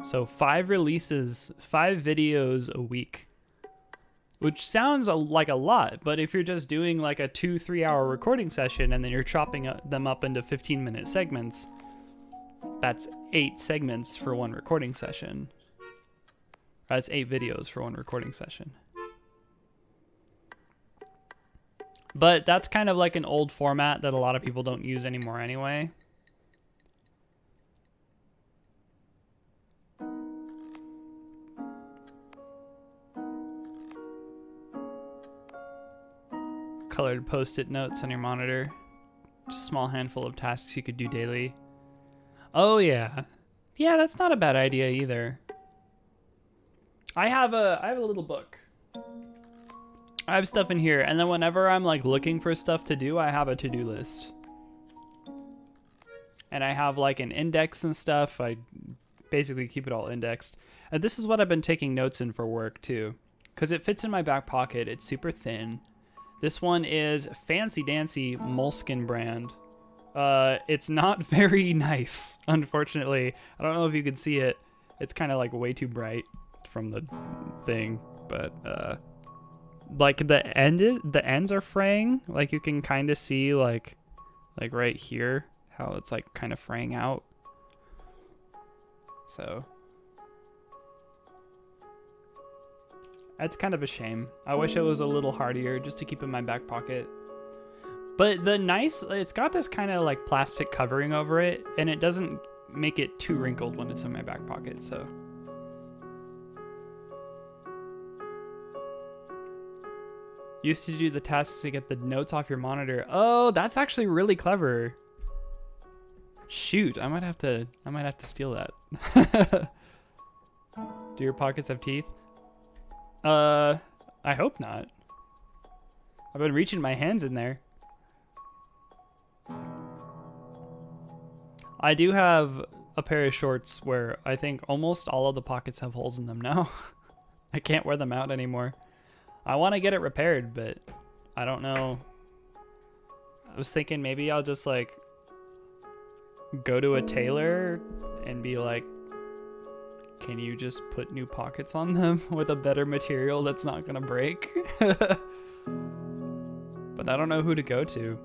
So 5 releases, 5 videos a week, which sounds like a lot, but if you're just doing like a 2-3 hour recording session and then you're chopping them up into 15-minute segments, that's 8 segments for one recording session. That's 8 videos for one recording session. But that's kind of like an old format that a lot of people don't use anymore anyway. Colored post-it notes on your monitor. Just a small handful of tasks you could do daily. Oh yeah. Yeah, that's not a bad idea either. I have a little book. I have stuff in here, and then whenever I'm like looking for stuff to do, I have a to-do list. And I have like an index and stuff. I basically keep it all indexed. And this is what I've been taking notes in for work too, because it fits in my back pocket. It's super thin. This one is Fancy Dancy Moleskin brand. It's not very nice, unfortunately. I don't know if you can see it. It's kind of like way too bright from the thing, but like the ends are fraying. Like you can kind of see like right here how it's like kind of fraying out. So that's kind of a shame. I wish it was a little hardier just to keep in my back pocket. But it's got this kind of like plastic covering over it, and it doesn't make it too wrinkled when it's in my back pocket, so. Used to do the tasks to get the notes off your monitor. Oh, that's actually really clever. Shoot, I might have to steal that. Do your pockets have teeth? I hope not. I've been reaching my hands in there. I do have a pair of shorts where I think almost all of the pockets have holes in them now. I can't wear them out anymore. I want to get it repaired, but I don't know. I was thinking maybe I'll just like go to a tailor and be like, can you just put new pockets on them with a better material that's not gonna break? But I don't know who to go to.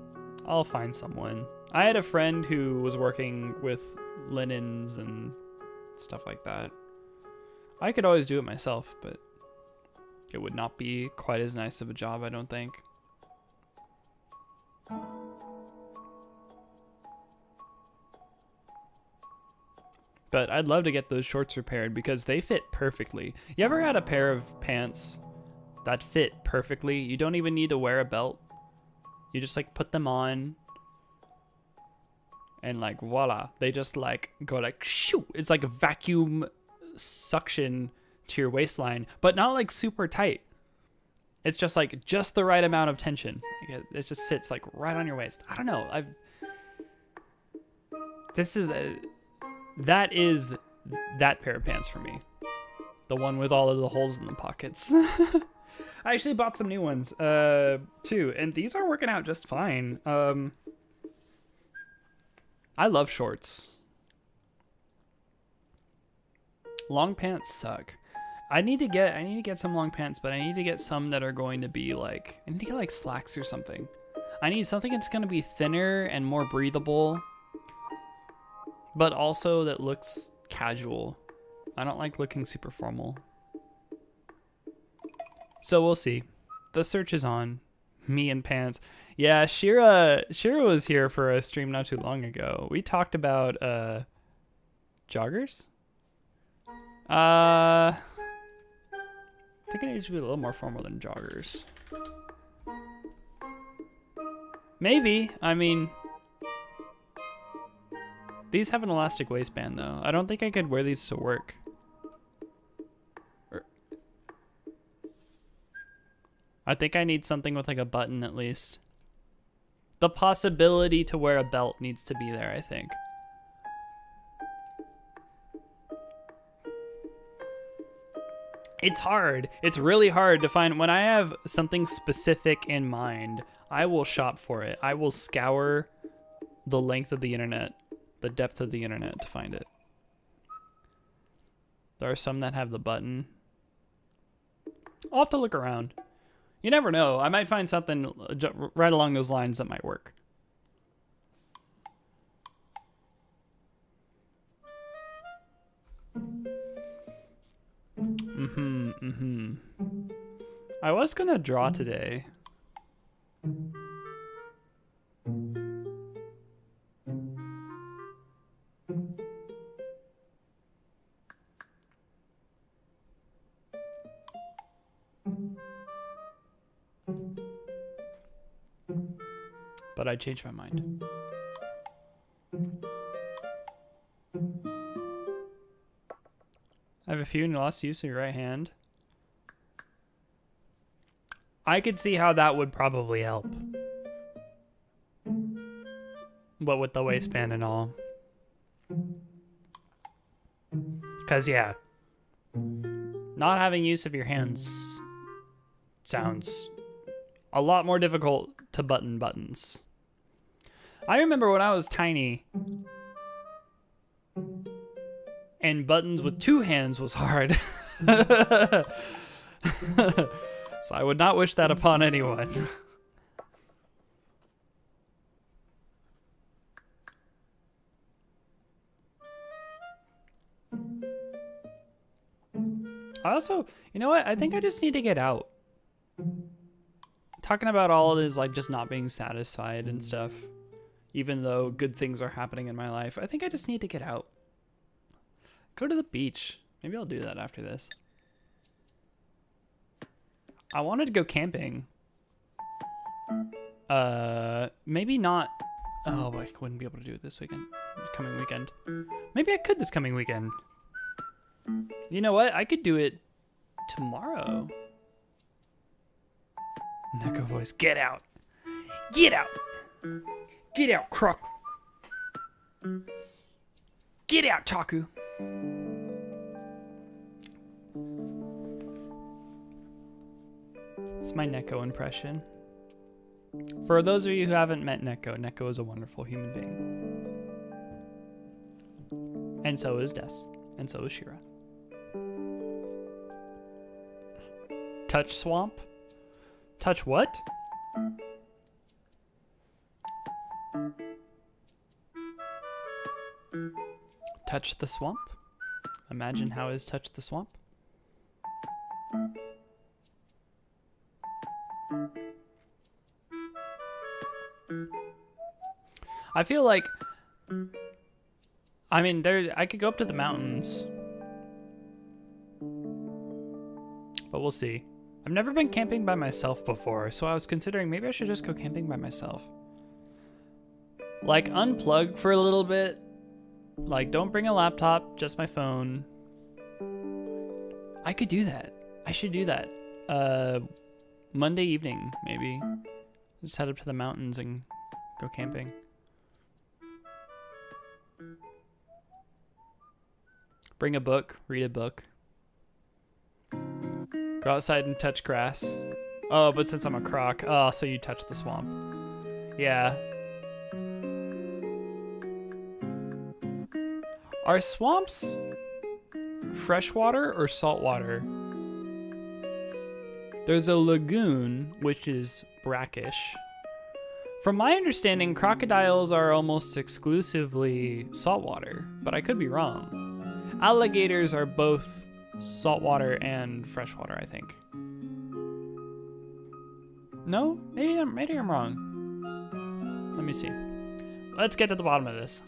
I'll find someone. I had a friend who was working with linens and stuff like that. I could always do it myself, but it would not be quite as nice of a job, I don't think. But I'd love to get those shorts repaired because they fit perfectly. You ever had a pair of pants that fit perfectly? You don't even need to wear a belt. You just like put them on and like voila. They just like go like shoo. It's like a vacuum suction to your waistline, but not like super tight. It's just like just the right amount of tension. It just sits like right on your waist. I don't know. That is that pair of pants for me. The one with all of the holes in the pockets. I actually bought some new ones too, and these are working out just fine. I love shorts. Long pants suck. I need to get some long pants, but I need to get some that are going to be like, I need to get like slacks or something. I need something that's going to be thinner and more breathable, but also that looks casual. I don't like looking super formal. So we'll see. The search is on. Me and pants. Yeah, Shira was here for a stream not too long ago. We talked about joggers. I think it needs to be a little more formal than joggers. Maybe. I mean, these have an elastic waistband though. I don't think I could wear these to work. I think I need something with like a button at least. The possibility to wear a belt needs to be there, I think. It's hard. It's really hard to find. When I have something specific in mind, I will shop for it. I will scour the length of the internet, the depth of the internet to find it. There are some that have the button. I'll have to look around. You never know. I might find something right along those lines that might work. I was gonna draw today. But I changed my mind. I have a few and lost use of your right hand. I could see how that would probably help. But with the waistband and all. Because, yeah. Not having use of your hands sounds a lot more difficult to button buttons. I remember when I was tiny, and buttons with two hands was hard. So I would not wish that upon anyone. I also, you know what? I think I just need to get out. Talking about all of this, like, just not being satisfied and stuff, even though good things are happening in my life, I think I just need to get out. Go to the beach. Maybe I'll do that after this. I wanted to go camping. Maybe not. Oh, I wouldn't be able to do it this weekend. Coming weekend. Maybe I could this coming weekend. You know what? I could do it tomorrow. Neko voice, get out. Get out. Get out, Croc. Get out, Taku. It's my Neko impression. For those of you who haven't met Neko, Neko is a wonderful human being. And so is Des. And so is Shira. Touch swamp? Touch what? Touch the swamp? Imagine how is touch the swamp? I feel like, I mean, I could go up to the mountains, but we'll see. I've never been camping by myself before, so I was considering maybe I should just go camping by myself. Like, unplug for a little bit. Like, don't bring a laptop, just my phone. I could do that. I should do that. Monday evening, maybe. Just head up to the mountains and go camping. Bring a book, read a book. Go outside and touch grass. Oh, but since I'm a croc, oh, so you touch the swamp. Yeah. Are swamps freshwater or saltwater? There's a lagoon, which is brackish. From my understanding, crocodiles are almost exclusively saltwater, but I could be wrong. Alligators are both saltwater and freshwater, I think. No? Maybe I'm wrong. Let me see. Let's get to the bottom of this.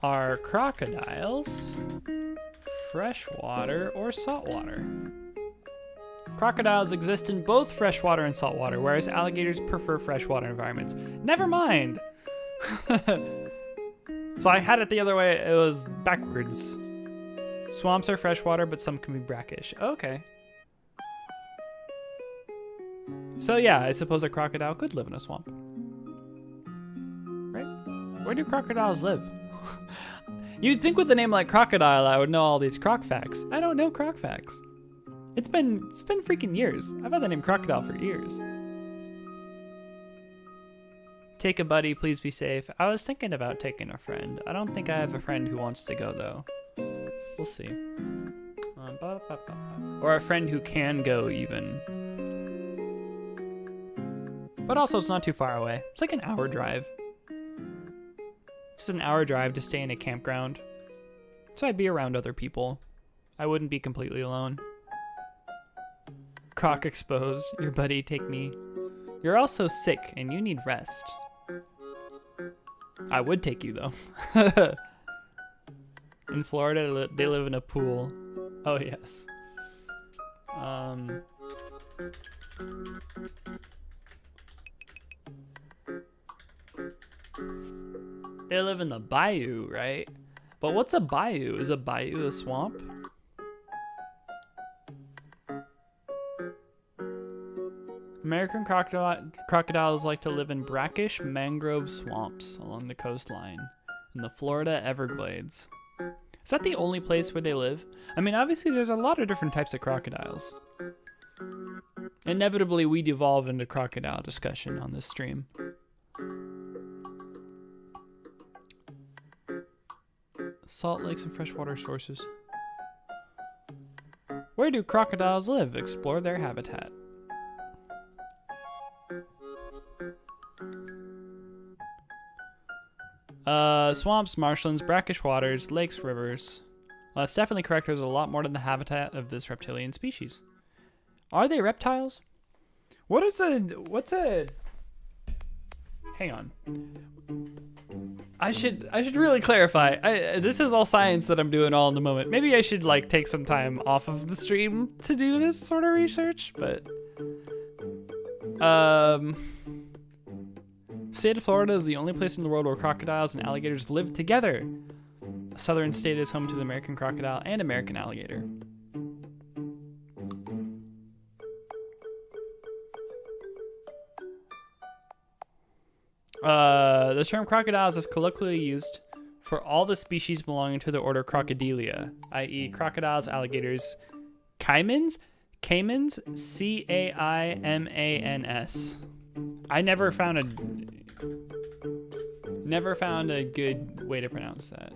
Are crocodiles freshwater or saltwater? Crocodiles exist in both freshwater and saltwater, whereas alligators prefer freshwater environments. Never mind! So I had it the other way, it was backwards. Swamps are freshwater, but some can be brackish. Okay. So yeah, I suppose a crocodile could live in a swamp. Right? Where do crocodiles live? You'd think with a name like Crocodile, I would know all these croc facts. I don't know croc facts. It's been freaking years. I've had the name Crocodile for years. Take a buddy, please be safe. I was thinking about taking a friend. I don't think I have a friend who wants to go though. We'll see. Or a friend who can go even. But also it's not too far away. It's like an hour drive. Just an hour drive to stay in a campground. So I'd be around other people. I wouldn't be completely alone. Croc exposed. Your buddy, take me. You're also sick and you need rest. I would take you though. In Florida, they live in a pool. Oh yes. They live in the bayou, right? But what's a bayou? Is a bayou a swamp? American crocodiles like to live in brackish mangrove swamps along the coastline in the Florida Everglades. Is that the only place where they live? I mean, obviously there's a lot of different types of crocodiles. Inevitably, we devolve into crocodile discussion on this stream. Salt lakes and freshwater sources. Where do crocodiles live? Explore their habitat. Swamps, marshlands, brackish waters, lakes, rivers. Well, that's definitely correct. There's a lot more than the habitat of this reptilian species. Are they reptiles? What's a... Hang on. I should really clarify. This is all science that I'm doing all in the moment. Maybe I should like take some time off of the stream to do this sort of research, but state of Florida is the only place in the world where crocodiles and alligators live together. The southern state is home to the American crocodile and American alligator. The term crocodiles is colloquially used for all the species belonging to the order Crocodilia, i.e. crocodiles, alligators, caimans, Caimans, Caimans. I never found a good way to pronounce that.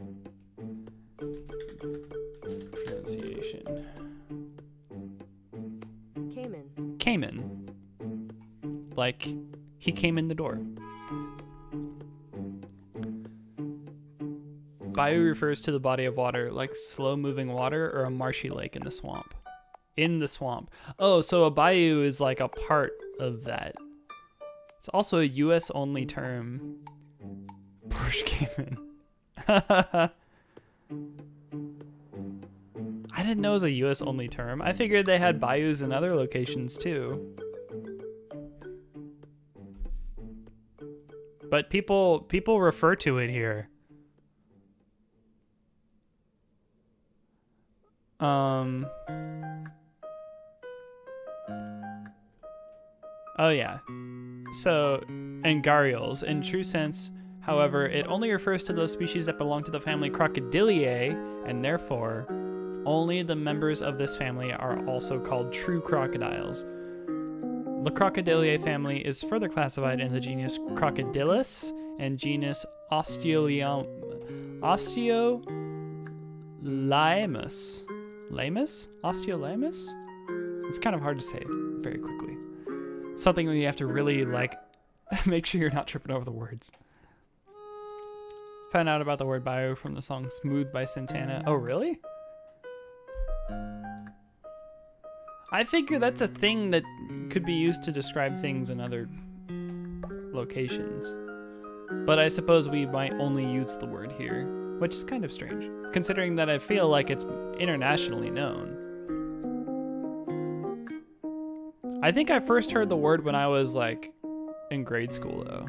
Pronunciation. Cayman. Like he came in the door. Bayou refers to the body of water, like slow-moving water or a marshy lake in the swamp. In the swamp. Oh, so a bayou is like a part of that. It's also a U.S.-only term. Porsche Cayman. I didn't know it was a U.S.-only term. I figured they had bayous in other locations too. But people refer to it here. Oh yeah. So, Angarials, in true sense, however, it only refers to those species that belong to the family Crocodiliae, and therefore, only the members of this family are also called true crocodiles. The Crocodiliae family is further classified in the genus Crocodylus and genus Osteolaemus. Osteolaemus? It's kind of hard to say very quickly. Something where you have to really, like, make sure you're not tripping over the words. Found out about the word bayou from the song Smooth by Santana. Oh, really? I figure that's a thing that could be used to describe things in other locations. But I suppose we might only use the word here, which is kind of strange, considering that I feel like it's internationally known. I think I first heard the word when I was, like, in grade school, though.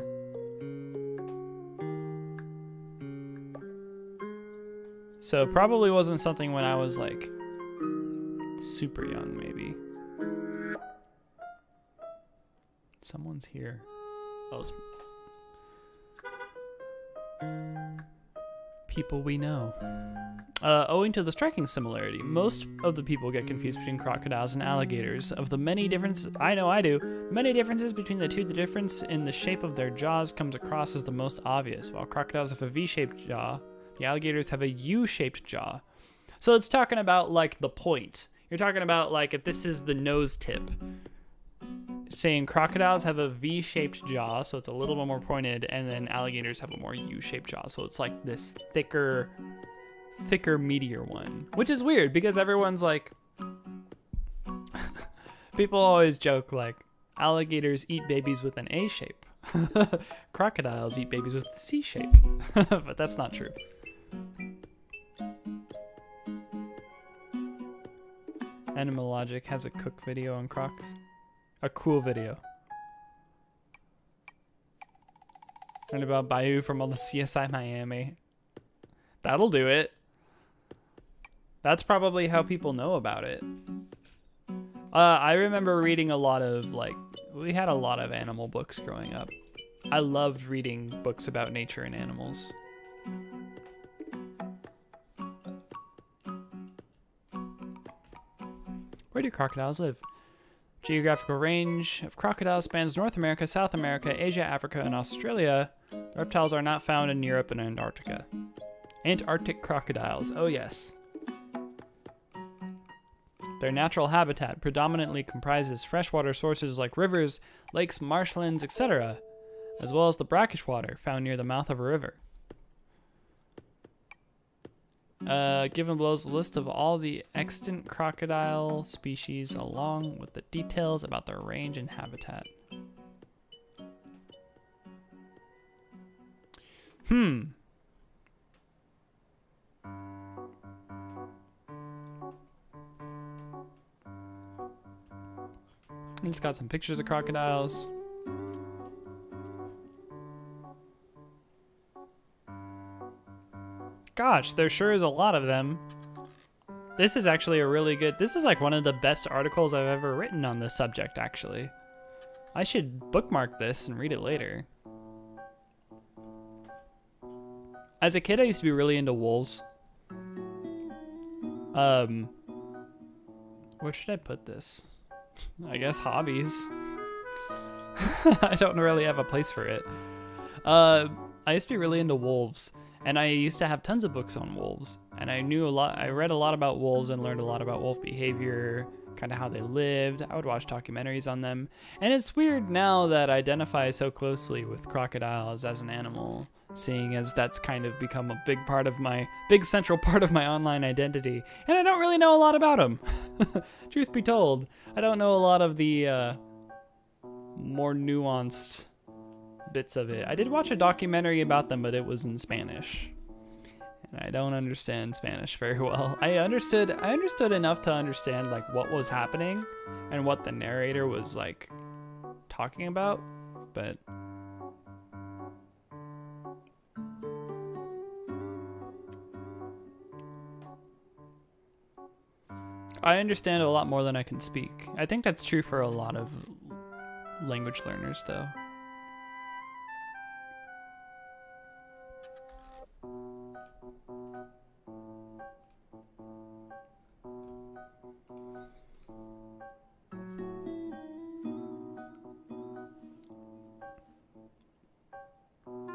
So probably wasn't something when I was, like, super young, maybe. Someone's here. Oh, it's people we know. Owing to the striking similarity, most of the people get confused between crocodiles and alligators. Of the many differences, I do, many differences between the two, the difference in the shape of their jaws comes across as the most obvious. While crocodiles have a V-shaped jaw, the alligators have a U-shaped jaw. So it's talking about, like, the point. You're talking about, like, if this is the nose tip. Saying crocodiles have a V-shaped jaw, so it's a little bit more pointed, and then alligators have a more U-shaped jaw, so it's like this thicker, meatier one. Which is weird, because everyone's like... People always joke, like, alligators eat babies with an A shape. Crocodiles eat babies with a C shape. But that's not true. Animal Logic has a cook video on crocs. A cool video. And about Bayou from all the CSI Miami. That'll do it. That's probably how people know about it. I remember reading a lot of, like, we had a lot of animal books growing up. I loved reading books about nature and animals. Where do crocodiles live? Geographical range of crocodiles spans North America, South America, Asia, Africa, and Australia. Reptiles are not found in Europe and Antarctica. Antarctic crocodiles, oh yes. Their natural habitat predominantly comprises freshwater sources like rivers, lakes, marshlands, etc., as well as the brackish water found near the mouth of a river. Given below is a list of all the extant crocodile species along with the details about their range and habitat. It's got some pictures of crocodiles. Gosh, there sure is a lot of them. This is actually a really good... This is like one of the best articles I've ever written on this subject, actually. I should bookmark this and read it later. As a kid, I used to be really into wolves. Where should I put this? I guess hobbies. I don't really have a place for it. I used to be really into wolves, and I used to have tons of books on wolves, and I knew a lot. I read a lot about wolves and learned a lot about wolf behavior, kind of how they lived. I would watch documentaries on them, and it's weird now that I identify so closely with crocodiles as an animal, seeing as that's kind of become a big central part of my online identity, and I don't really know a lot about them. Truth be told, I don't know a lot of the more nuanced bits of it. I did watch a documentary about them, but it was in Spanish, and I don't understand Spanish very well. I understood enough to understand like what was happening and what the narrator was like talking about, but I understand a lot more than I can speak. I think that's true for a lot of language learners though.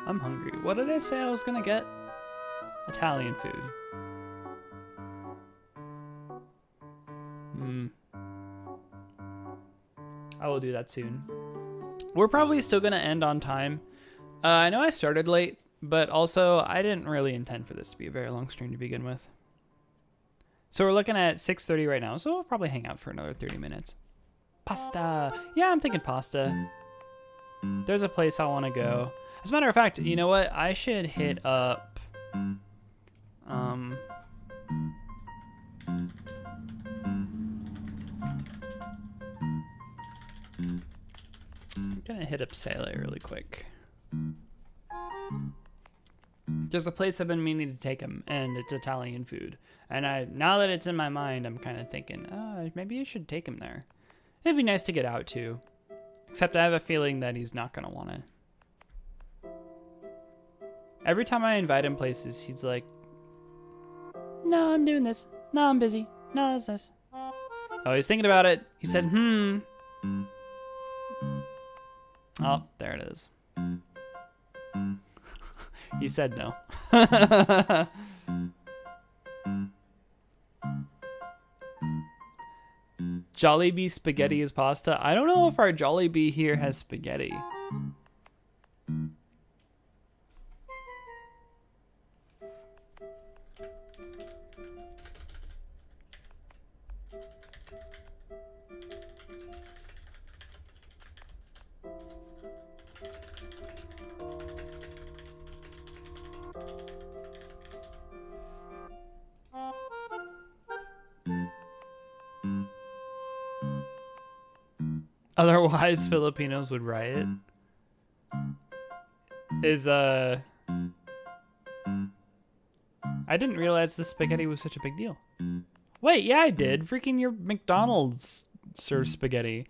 I'm hungry. What did I say I was gonna get? Italian food. I will do that soon. We're probably still gonna end on time. I know I started late, but also I didn't really intend for this to be a very long stream to begin with. So we're looking at 6:30 right now, so we'll probably hang out for another 30 minutes. Pasta. Yeah, I'm thinking pasta. There's a place I want to go. As a matter of fact, you know what? I should hit up... I'm gonna hit up Sele really quick. There's a place I've been meaning to take him, and it's Italian food. And now that it's in my mind, I'm kind of thinking, maybe I should take him there. It'd be nice to get out too. Except I have a feeling that he's not gonna want it. Every time I invite him places, he's like, no, I'm doing this. No, I'm busy. No, that's this. Oh, he's thinking about it. He said, Oh, there it is. He said no. Jollibee spaghetti is pasta. I don't know if our Jollibee here has spaghetti. Otherwise, Filipinos would riot. I didn't realize the spaghetti was such a big deal. Wait, yeah, I did. Freaking your McDonald's serves spaghetti.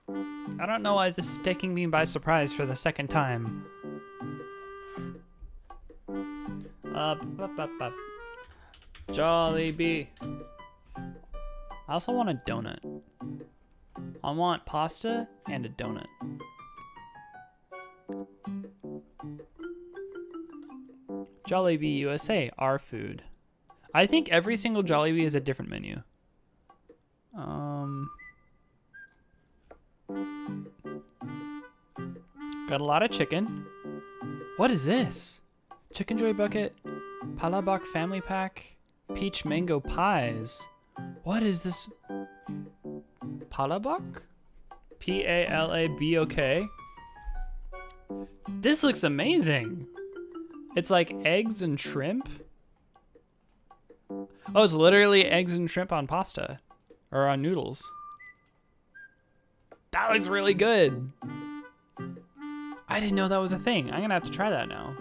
I don't know why this is taking me by surprise for the second time. Jollibee. I also want a donut. I want pasta and a donut. Jollibee USA, our food. I think every single Jollibee is a different menu. Got a lot of chicken. What is this? Chicken Joy Bucket, Palabok Family Pack, Peach Mango Pies. What is this? Palabok? Palabok? This looks amazing. It's like eggs and shrimp. Oh, it's literally eggs and shrimp on pasta. Or on noodles. That looks really good. I didn't know that was a thing. I'm gonna have to try that now.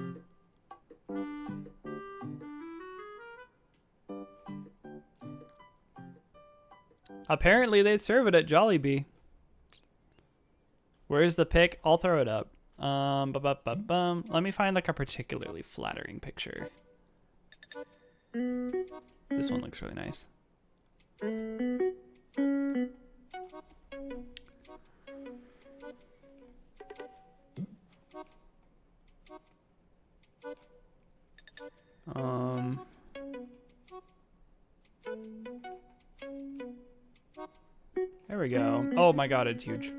Apparently they serve it at Jollibee. Where's the pic? I'll throw it up. Let me find like a particularly flattering picture. This one looks really nice. There we go. Oh my god, it's huge.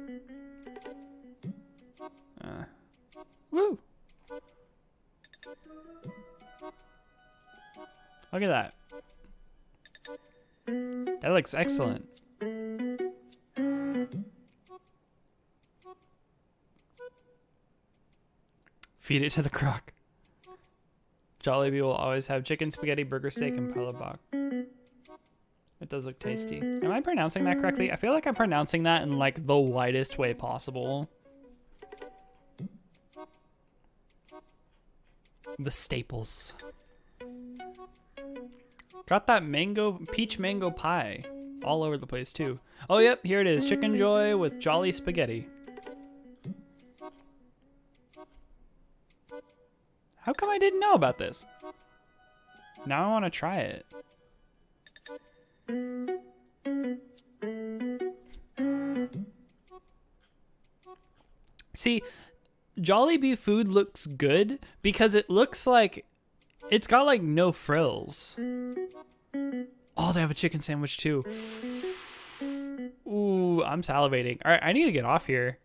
Woo! Look at that. That looks excellent. Feed it to the croc. Jollibee will always have chicken, spaghetti, burger, steak, and palabok. It does look tasty. Am I pronouncing that correctly? I feel like I'm pronouncing that in like the widest way possible. The staples. Got that peach mango pie all over the place too. Oh yep, here it is. Chicken Joy with Jolly Spaghetti. How come I didn't know about this? Now I want to try it. See, Jollibee food looks good because it looks like it's got like no frills. Oh, they have a chicken sandwich too. Ooh, I'm salivating. All right, I need to get off here.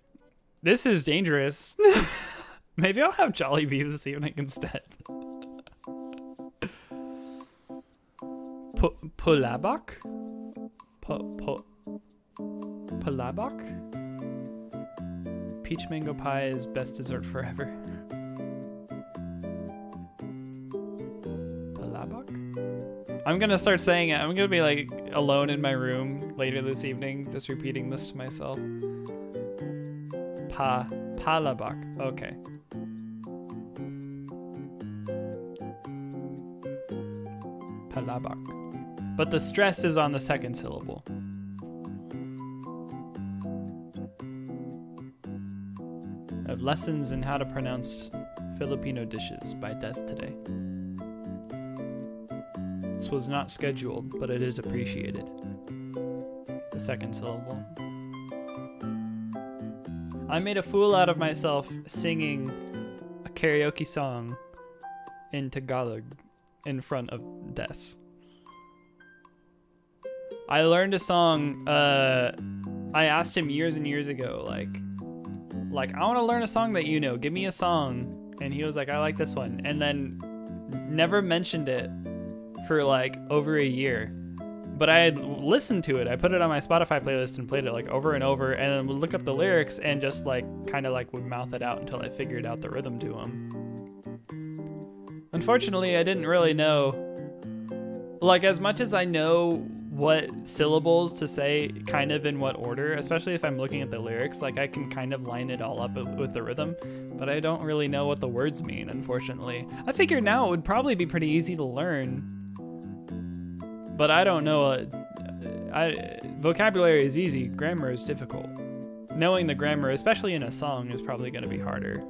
This is dangerous. Maybe I'll have Jollibee this evening instead. Palabok? Palabok? Peach mango pie is best dessert forever. Palabok? I'm gonna start saying it. I'm gonna be like alone in my room later this evening, just repeating this to myself. Palabok. Okay. Palabok. But the stress is on the second syllable. I have lessons in how to pronounce Filipino dishes by Des today. This was not scheduled, but it is appreciated. The second syllable. I made a fool out of myself singing a karaoke song in Tagalog in front of Des. I learned a song, I asked him years and years ago, like, I want to learn a song that you know, give me a song. And he was like, I like this one. And then never mentioned it for like over a year. But I had listened to it. I put it on my Spotify playlist and played it like over and over, and then would look up the lyrics and just like kind of like would mouth it out until I figured out the rhythm to them. Unfortunately, I didn't really know, like, as much as I know what syllables to say kind of in what order, especially if I'm looking at the lyrics, like I can kind of line it all up with the rhythm, but I don't really know what the words mean, unfortunately. I figured now it would probably be pretty easy to learn, but I don't know. Vocabulary is easy, grammar is difficult. Knowing the grammar, especially in a song, is probably going to be harder.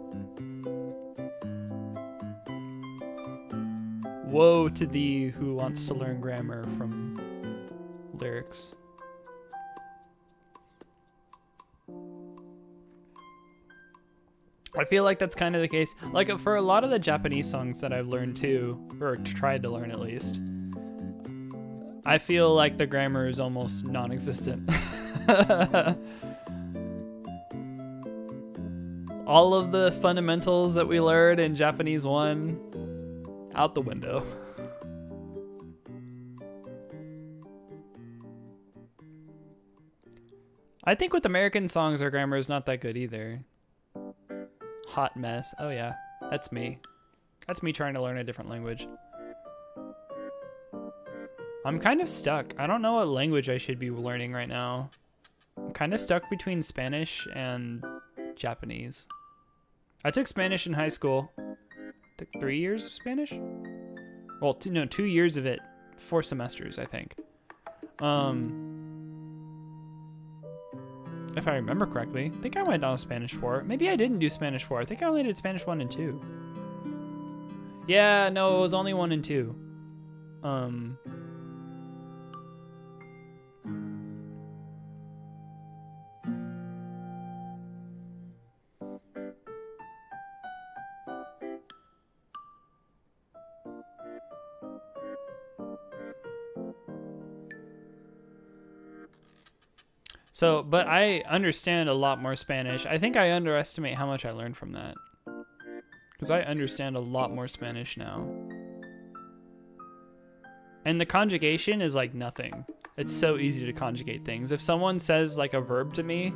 Woe to thee who wants to learn grammar from lyrics. I feel like that's kind of the case. Like for a lot of the Japanese songs that I've learned too, or tried to learn at least, I feel like the grammar is almost non-existent. All of the fundamentals that we learned in Japanese 1, out the window. I think with American songs, our grammar is not that good either. Hot mess. Oh yeah, that's me. That's me trying to learn a different language. I'm kind of stuck. I don't know what language I should be learning right now. I'm kind of stuck between Spanish and Japanese. I took Spanish in high school. Took 3 years of Spanish? Well, 2 years of it. 4 semesters, I think. If I remember correctly. I think I went on Spanish 4. Maybe I didn't do Spanish 4. I think I only did Spanish 1 and 2. Yeah, no, it was only 1 and 2. So, but I understand a lot more Spanish. I think I underestimate how much I learned from that. Because I understand a lot more Spanish now. And the conjugation is like nothing. It's so easy to conjugate things. If someone says like a verb to me,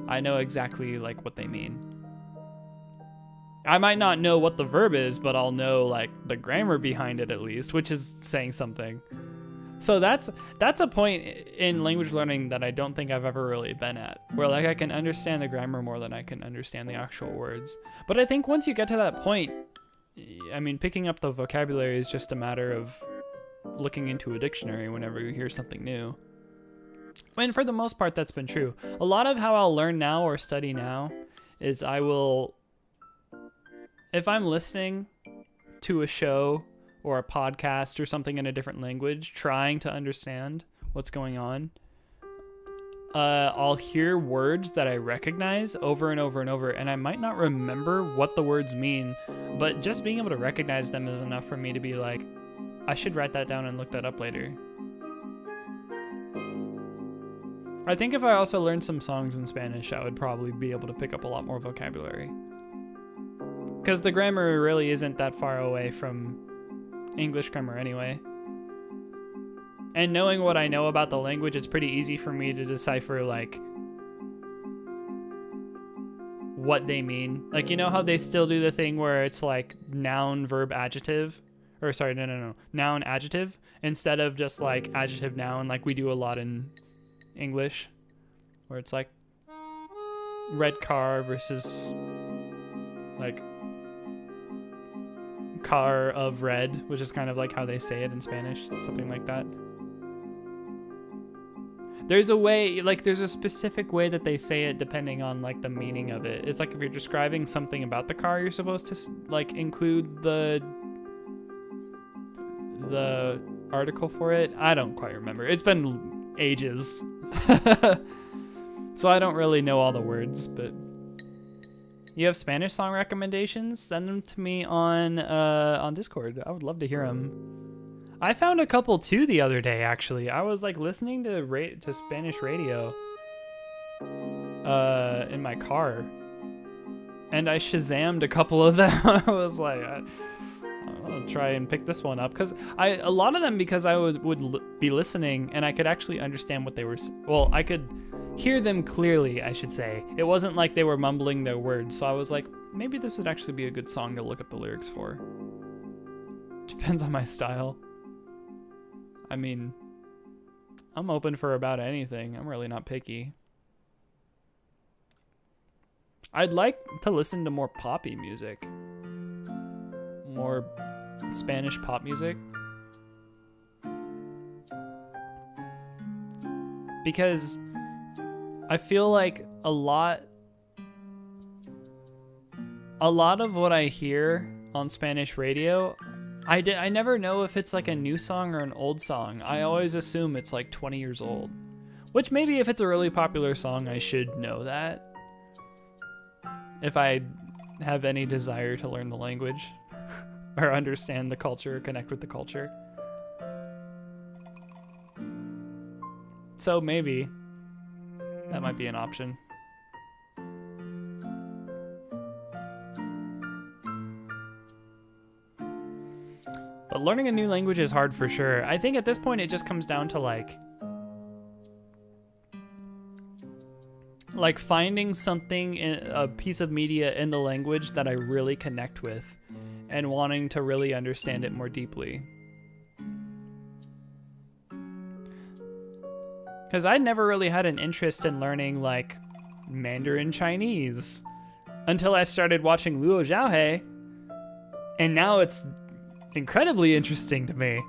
I know exactly like what they mean. I might not know what the verb is, but I'll know like the grammar behind it at least, which is saying something. So that's a point in language learning that I don't think I've ever really been at, where like I can understand the grammar more than I can understand the actual words. But I think once you get to that point, I mean, picking up the vocabulary is just a matter of looking into a dictionary whenever you hear something new. And for the most part, that's been true. A lot of how I'll learn now or study now is I will, if I'm listening to a show or a podcast or something in a different language, trying to understand what's going on, I'll hear words that I recognize over and over and over, and I might not remember what the words mean, but just being able to recognize them is enough for me to be like, I should write that down and look that up later. I think if I also learned some songs in Spanish, I would probably be able to pick up a lot more vocabulary. Because the grammar really isn't that far away from English grammar anyway. And knowing what I know about the language, it's pretty easy for me to decipher like what they mean. Like, you know how they still do the thing where it's like noun, verb, adjective? Or sorry, no. Noun, adjective, instead of just like adjective, noun, like we do a lot in English, where it's like red car versus like car of red, which is kind of like how they say it in Spanish, something like that. There's a way, like there's a specific way that they say it depending on like the meaning of it. It's like if you're describing something about the car, you're supposed to like include the article for it. I don't quite remember. It's been ages. So I don't really know all the words, but you have Spanish song recommendations? Send them to me on Discord. I would love to hear them. I found a couple too the other day, actually. I was like listening to Spanish radio in my car, and I Shazammed a couple of them. I was like, I'll try and pick this one up, because a lot of them, because I would be listening and I could actually understand what they were. Well, I could hear them clearly, I should say. It wasn't like they were mumbling their words, so I was like, maybe this would actually be a good song to look up the lyrics for. Depends on my style. I mean, I'm open for about anything. I'm really not picky. I'd like to listen to more poppy music. More Spanish pop music. Because I feel like a lot of what I hear on Spanish radio, I never know if it's like a new song or an old song. I always assume it's like 20 years old. Which maybe if it's a really popular song, I should know that. If I have any desire to learn the language or understand the culture, connect with the culture. So maybe that might be an option. But learning a new language is hard for sure. I think at this point it just comes down to like finding something, a piece of media in the language that I really connect with and wanting to really understand it more deeply. Because I never really had an interest in learning like Mandarin Chinese until I started watching Luo Zhaohe, and now it's incredibly interesting to me.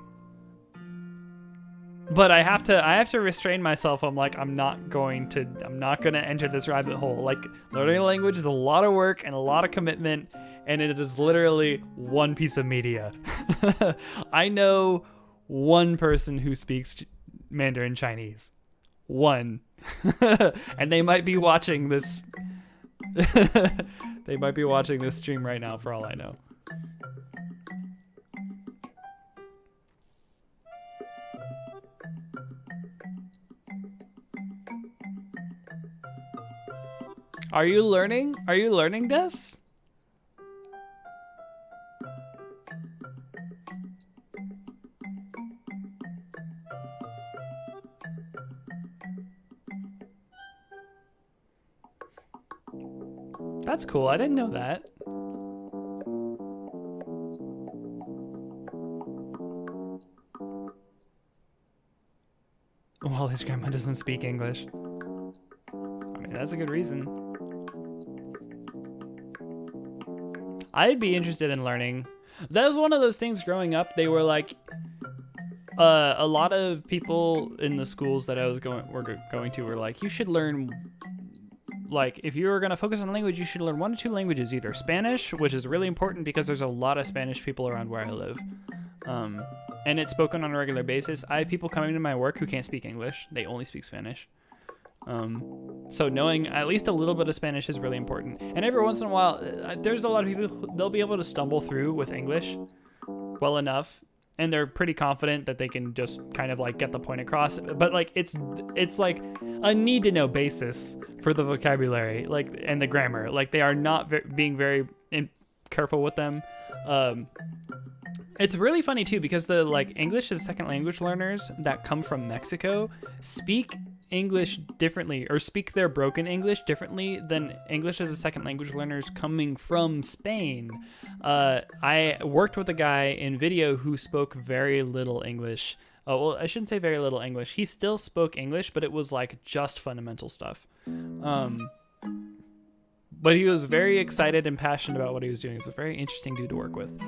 But I have to restrain myself. I'm like, I'm not gonna enter this rabbit hole. Like, learning a language is a lot of work and a lot of commitment, and it is literally one piece of media. I know one person who speaks Mandarin Chinese. One. And they might be watching this. They might be watching this stream right now, for all I know. Are you learning? Are you learning Des? That's cool. I didn't know that. Well, his grandma doesn't speak English. I mean, that's a good reason. I'd be interested in learning. That was one of those things growing up. They were like, a lot of people in the schools that I was going to were like, you should learn, like, if you were going to focus on language, you should learn 1 to 2 languages, either Spanish, which is really important because there's a lot of Spanish people around where I live. And it's spoken on a regular basis. I have people coming to my work who can't speak English. They only speak Spanish. So knowing at least a little bit of Spanish is really important. And every once in a while, there's a lot of people, they'll be able to stumble through with English well enough. And they're pretty confident that they can just kind of like get the point across. But like, it's like a need to know basis for the vocabulary, like, and the grammar. Like, they are not being very careful with them. It's really funny too, because the like English as second language learners that come from Mexico speak English differently, or speak their broken English differently than English as a second language learners coming from Spain. I worked with a guy in video who spoke very little English. Oh, well, I shouldn't say very little English. He still spoke English, but it was like just fundamental stuff. But he was very excited and passionate about what he was doing. It's a very interesting dude to work with.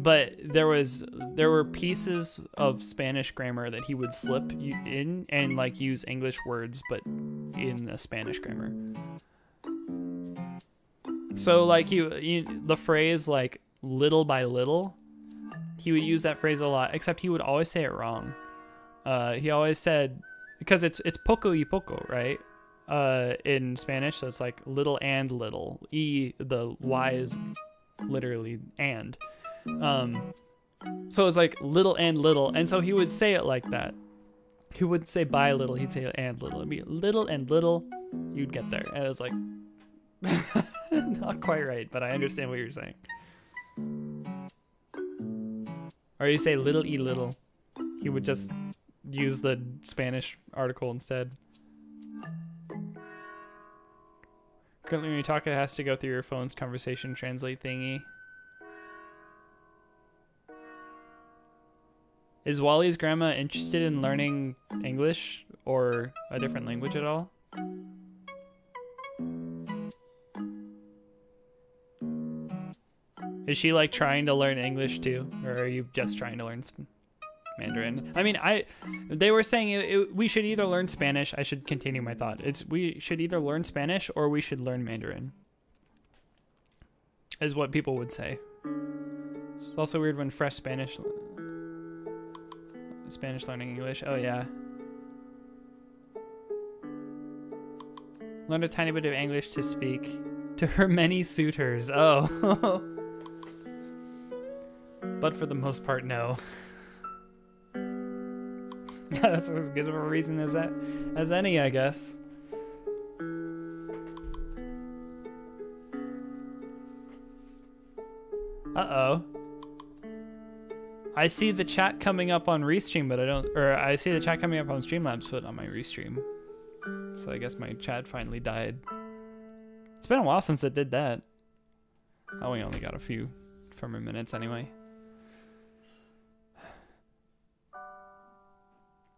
But there were pieces of Spanish grammar that he would slip in and like use English words, but in the Spanish grammar. So like the phrase like little by little, he would use that phrase a lot, except he would always say it wrong. He always said, because it's poco y poco, right? In Spanish, so it's like little and little. The Y is literally and. So it's like little and little, and so he would say it like that. He wouldn't say by little, he'd say and little. It'd be little and little, you'd get there. And it was like, not quite right, but I understand what you're saying. Or you say little e little. He would just use the Spanish article instead. Currently when you talk, it has to go through your phone's conversation translate thingy. Is Wally's grandma interested in learning English or a different language at all? Is she like trying to learn English too? Or are you just trying to learn Mandarin? I mean, they were saying we should either learn Spanish. I should continue my thought. We should either learn Spanish or we should learn Mandarin, is what people would say. It's also weird when fresh Spanish learning English. Oh yeah. Learned a tiny bit of English to speak to her many suitors. Oh. But for the most part, no. That's as good of a reason as any, I guess. Uh-oh. I see the chat coming up on Restream, but I see the chat coming up on Streamlabs, but on my Restream. So I guess my chat finally died. It's been a while since it did that. Oh, we only got a few firmer minutes anyway.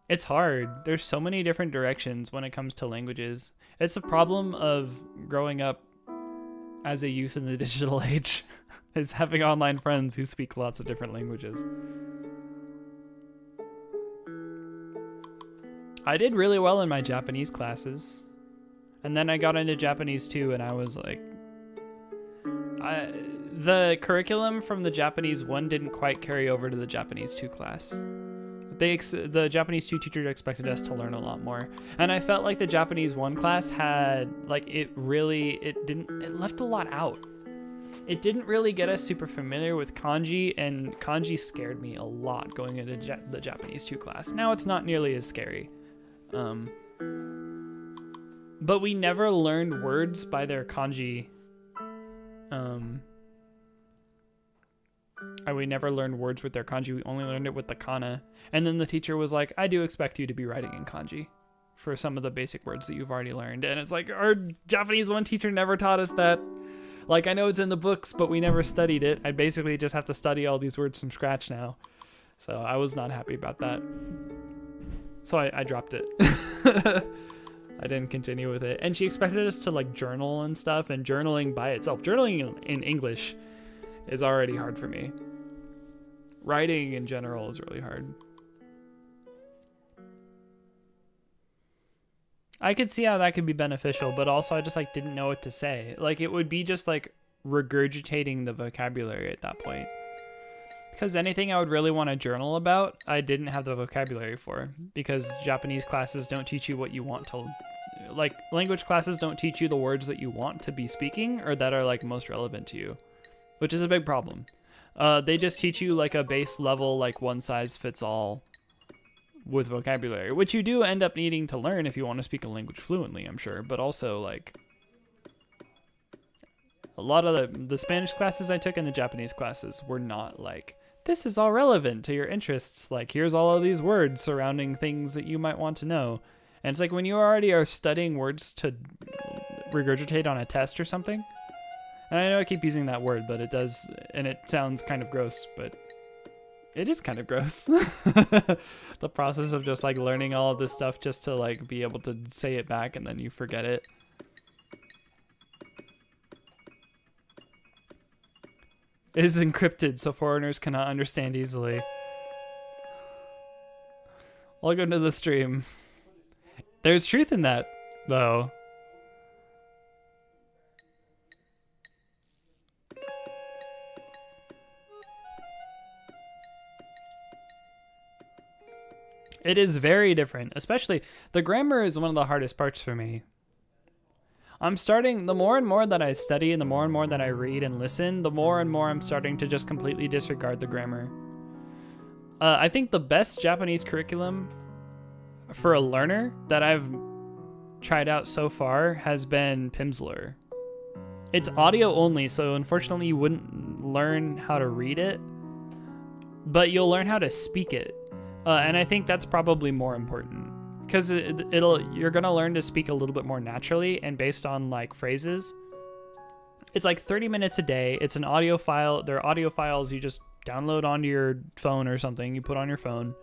It's hard. There's so many different directions when it comes to languages. It's a problem of growing up as a youth in the digital age, is having online friends who speak lots of different languages. I did really well in my Japanese classes. And then I got into Japanese too, and I was like... the curriculum from the Japanese 1 didn't quite carry over to the Japanese 2 class. The Japanese 2 teachers expected us to learn a lot more. And I felt like the Japanese 1 class had, like, it left a lot out. It didn't really get us super familiar with kanji, and kanji scared me a lot going into the Japanese 2 class. Now it's not nearly as scary. But we never learned words by their kanji. We never learned words with their kanji. We only learned it with the kana. And then the teacher was like, I do expect you to be writing in kanji for some of the basic words that you've already learned. And it's like, our Japanese 1 teacher never taught us that. Like, I know it's in the books, but we never studied it. I basically just have to study all these words from scratch now. So I was not happy about that. So I dropped it. I didn't continue with it. And she expected us to like journal and stuff, and journaling by itself. Journaling in English is already hard for me. Writing in general is really hard. I could see how that could be beneficial, but also I just like didn't know what to say. Like it would be just like regurgitating the vocabulary at that point. Because anything I would really want to journal about, I didn't have the vocabulary for. Because Japanese classes don't teach you what you want to... Like, language classes don't teach you the words that you want to be speaking or that are, like, most relevant to you. Which is a big problem. They just teach you, like, a base level, like, one-size-fits-all with vocabulary. Which you do end up needing to learn if you want to speak a language fluently, I'm sure. But also, like... A lot of the Spanish classes I took and the Japanese classes were not, like... This is all relevant to your interests. Like, here's all of these words surrounding things that you might want to know. And it's like when you already are studying words to regurgitate on a test or something. And I know I keep using that word, but it does, and it sounds kind of gross, but it is kind of gross. The process of just like learning all of this stuff just to like be able to say it back and then you forget it. It is encrypted so foreigners cannot understand easily. Welcome to the stream. There's truth in that, though. It is very different, especially the grammar is one of the hardest parts for me. I'm starting, the more and more that I study and the more and more that I read and listen, the more and more I'm starting to just completely disregard the grammar. I think the best Japanese curriculum for a learner that I've tried out so far has been Pimsleur. It's audio only, so unfortunately you wouldn't learn how to read it, but you'll learn how to speak it. And I think that's probably more important. Because you're gonna learn to speak a little bit more naturally and based on like phrases. It's like 30 minutes a day. It's an audio file. They're audio files you just download onto your phone or something. You put on your phone,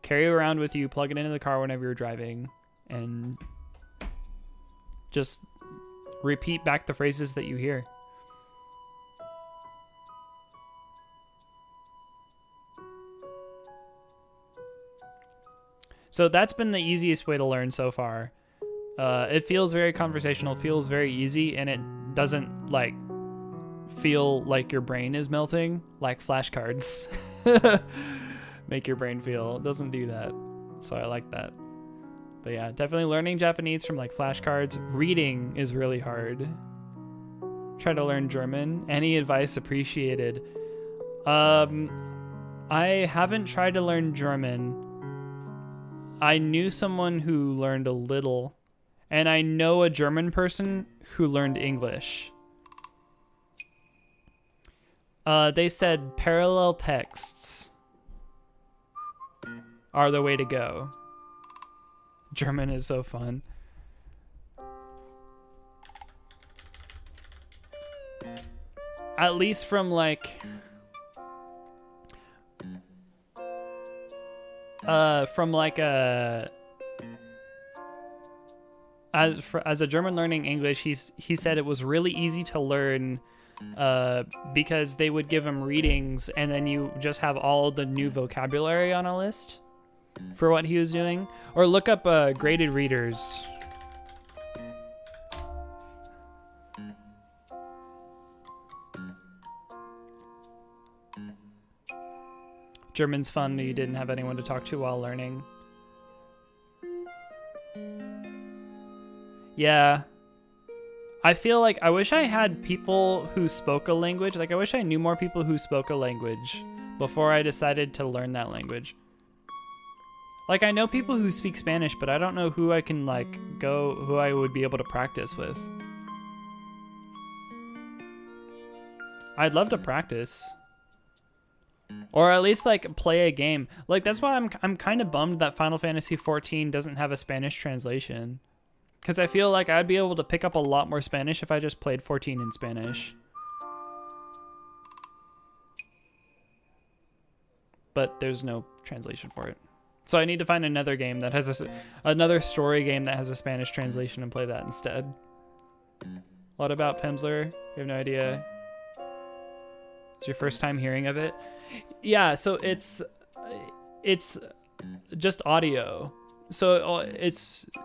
carry around with you, plug it into the car whenever you're driving, and just repeat back the phrases that you hear. So that's been the easiest way to learn so far. It feels very conversational, feels very easy, and it doesn't like feel like your brain is melting like flashcards make your brain feel. It doesn't do that. So I like that. But yeah, definitely learning Japanese from like flashcards. Reading is really hard. Try to learn German. Any advice appreciated. I haven't tried to learn German. I knew someone who learned a little, and I know a German person who learned English. They said parallel texts are the way to go. German is so fun. At least from like... as a German learning English, he said it was really easy to learn because they would give him readings and then you just have all the new vocabulary on a list for what he was doing. Or look up graded readers. German's fun. You didn't have anyone to talk to while learning. Yeah. I feel like I wish I had people who spoke a language. Like I wish I knew more people who spoke a language before I decided to learn that language. Like, I know people who speak Spanish, but I don't know who I can, like, who I would be able to practice with. I'd love to practice. Or at least, like, play a game. Like, that's why I'm kind of bummed that Final Fantasy XIV doesn't have a Spanish translation. Because I feel like I'd be able to pick up a lot more Spanish if I just played 14 in Spanish. But there's no translation for it. So I need to find another game that has another story game that has a Spanish translation and play that instead. What about Pimsleur? You have no idea. It's your first time hearing of it? Yeah, so it's just audio. So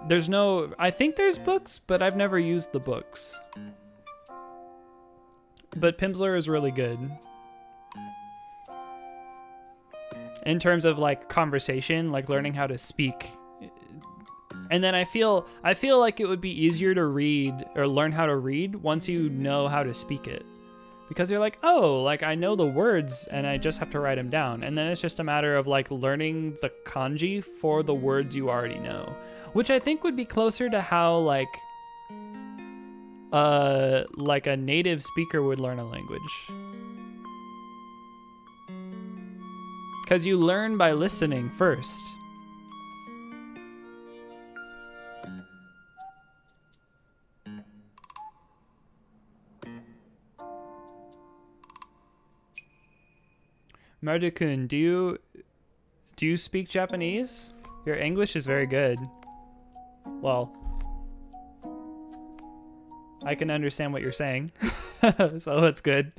there's no, I think there's books, but I've never used the books. But Pimsleur is really good. In terms of like conversation, like learning how to speak. And then I feel like it would be easier to read or learn how to read once you know how to speak it. Because you're like, oh, like I know the words and I just have to write them down. And then it's just a matter of like learning the kanji for the words you already know. Which I think would be closer to how like a native speaker would learn a language. Because you learn by listening first. Mardu-kun, do you speak Japanese? Your English is very good. Well, I can understand what you're saying, so that's good.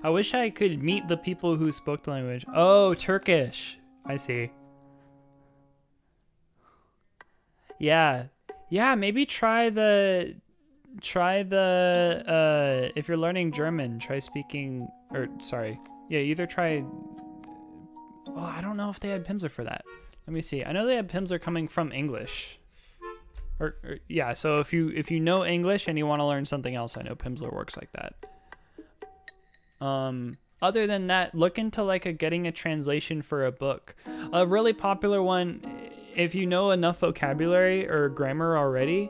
I wish I could meet the people who spoke the language. Oh, Turkish. I see. Yeah. Yeah, maybe try the if you're learning German, try speaking, or sorry. Yeah, either try, oh, I don't know if they had Pimsleur for that. Let me see. I know they had Pimsleur coming from English. Or yeah, so if you know English and you want to learn something else, I know Pimsleur works like that. Other than that, look into like getting a translation for a book. A really popular one, if you know enough vocabulary or grammar already,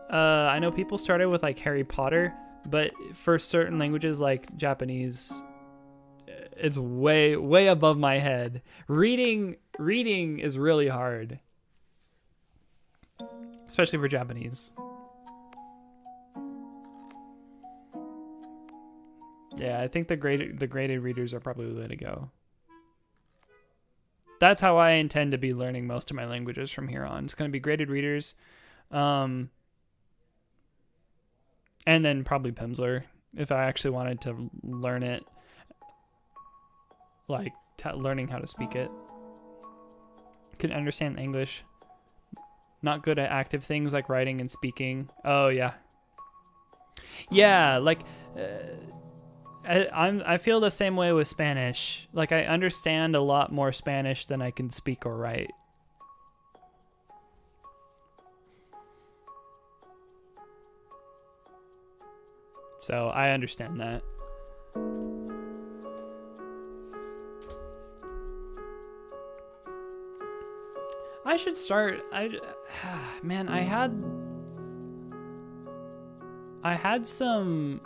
I know people started with like Harry Potter, but for certain languages like Japanese, it's way above my head. Reading is really hard, especially for Japanese. Yeah, I think the graded readers are probably the way to go. That's how I intend to be learning most of my languages from here on. It's going to be graded readers, and then probably Pimsleur if I actually wanted to learn it, like learning how to speak it. Can understand English. Not good at active things like writing and speaking. Oh yeah. Yeah, like. I feel the same way with Spanish. Like I understand a lot more Spanish than I can speak or write. So I understand that. I should start. Man, I had some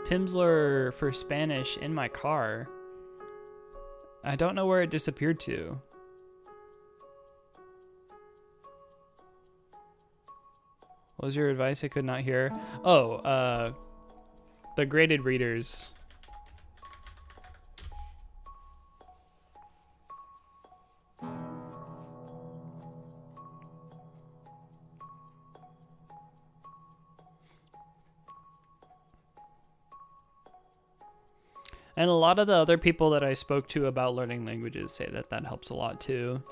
Pimsleur for Spanish in my car. I don't know where it disappeared to. What was your advice? I could not hear. Oh, the graded readers. And a lot of the other people that I spoke to about learning languages say that that helps a lot too.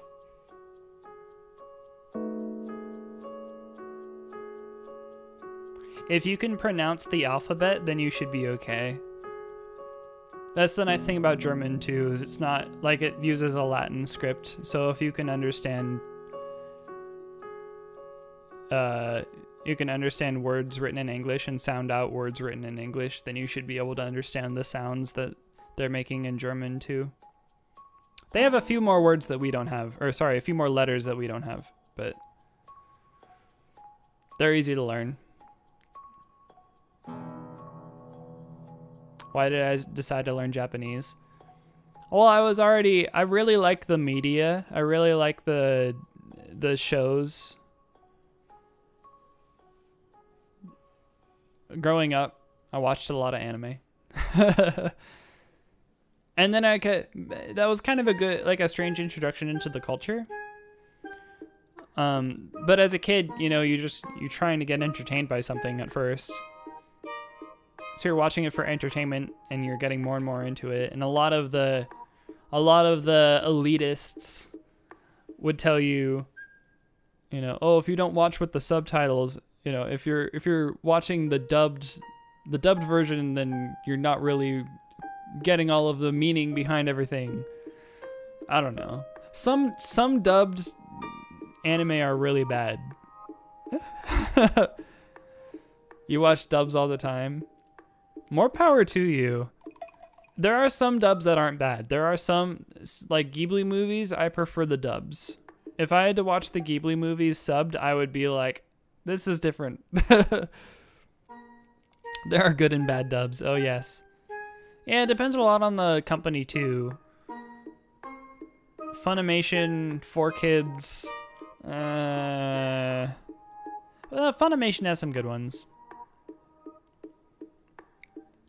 If you can pronounce the alphabet, then you should be okay. That's the nice thing about German too, is it's not like it uses a Latin script. So if you can understand words written in English and sound out words written in English, then you should be able to understand the sounds that they're making in German too. They have a few more words that we don't have, or sorry, a few more letters that we don't have, but they're easy to learn. Why did I decide to learn Japanese? Well, I really like the media. I really like the shows. Growing up, I watched a lot of anime. And then that was kind of a strange introduction into the culture. But as a kid, you're trying to get entertained by something at first. So you're watching it for entertainment and you're getting more and more into it. And a lot of the elitists would tell you, oh, if you don't watch with the subtitles, if you're watching the dubbed version, then you're not really getting all of the meaning behind everything. I don't know. Some dubbed anime are really bad. You watch dubs all the time. More power to you. There are some dubs that aren't bad. There are some, like Ghibli movies, I prefer the dubs. If I had to watch the Ghibli movies subbed, I would be like, this is different. There are good and bad dubs. Oh, yes. Yeah, it depends a lot on the company, too. Funimation, 4Kids. Funimation has some good ones.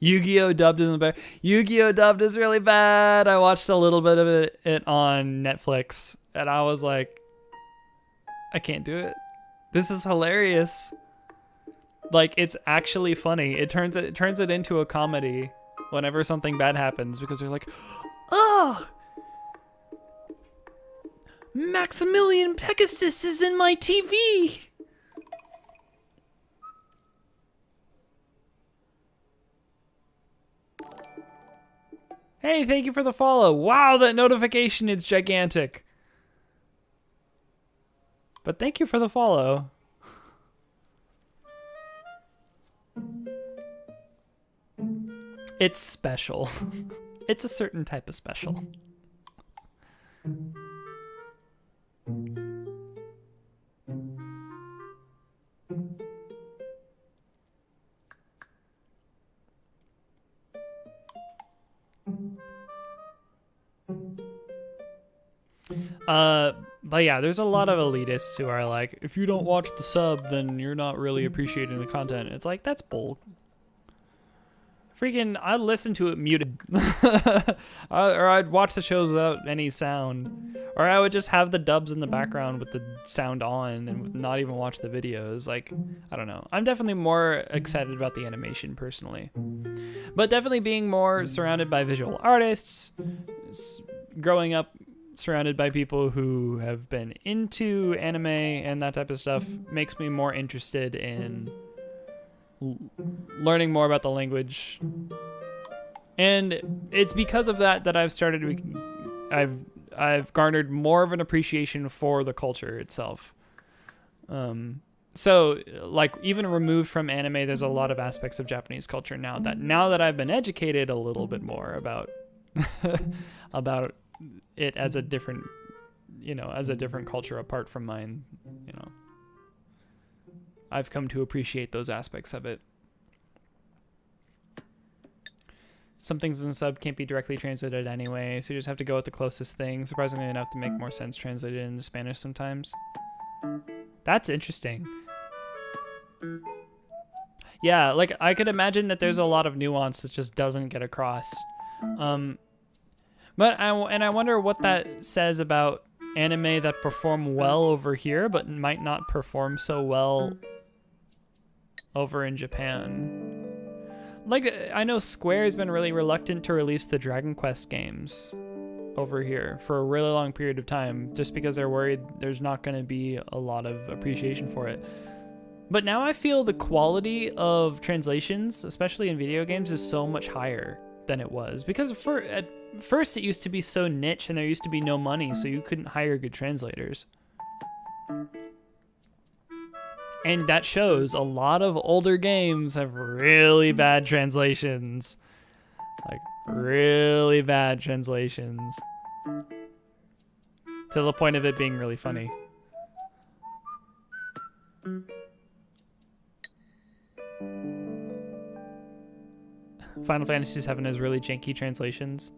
Yu-Gi-Oh! Dubbed isn't bad. Yu-Gi-Oh! Dubbed is really bad. I watched a little bit of it on Netflix, and I was like, I can't do it. This is hilarious. Like, it's actually funny. It turns it into a comedy whenever something bad happens, because they're like, oh, Maximilian Pegasus is in my TV. Hey, thank you for the follow. Wow, that notification is gigantic. But thank you for the follow. It's special. It's a certain type of special. But yeah, there's a lot of elitists who are like, if you don't watch the sub, then you're not really appreciating the content. It's like, that's bull. Freaking, I'd listen to it muted. Or I'd watch the shows without any sound. Or I would just have the dubs in the background with the sound on and not even watch the videos. Like, I don't know. I'm definitely more excited about the animation personally. But definitely being more surrounded by visual artists, growing up surrounded by people who have been into anime and that type of stuff makes me more interested in learning more about the language. And it's because of that that I've garnered more of an appreciation for the culture itself. So like, even removed from anime, there's a lot of aspects of Japanese culture now that I've been educated a little bit more about about it as a different culture apart from mine. I've come to appreciate those aspects of it. Some things in the sub can't be directly translated anyway, so you just have to go with the closest thing. Surprisingly enough, to make more sense translated into Spanish sometimes. That's interesting. Yeah, like, I could imagine that there's a lot of nuance that just doesn't get across. But I wonder what that says about anime that perform well over here, but might not perform so well over in Japan. Like, I know Square has been really reluctant to release the Dragon Quest games over here for a really long period of time, just because they're worried there's not going to be a lot of appreciation for it. But now I feel the quality of translations, especially in video games, is so much higher. than it was, because at first it used to be so niche and there used to be no money, so you couldn't hire good translators. And that shows a lot of older games have really bad translations. Like, really bad translations. To the point of it being really funny. Final Fantasy VII has really janky translations.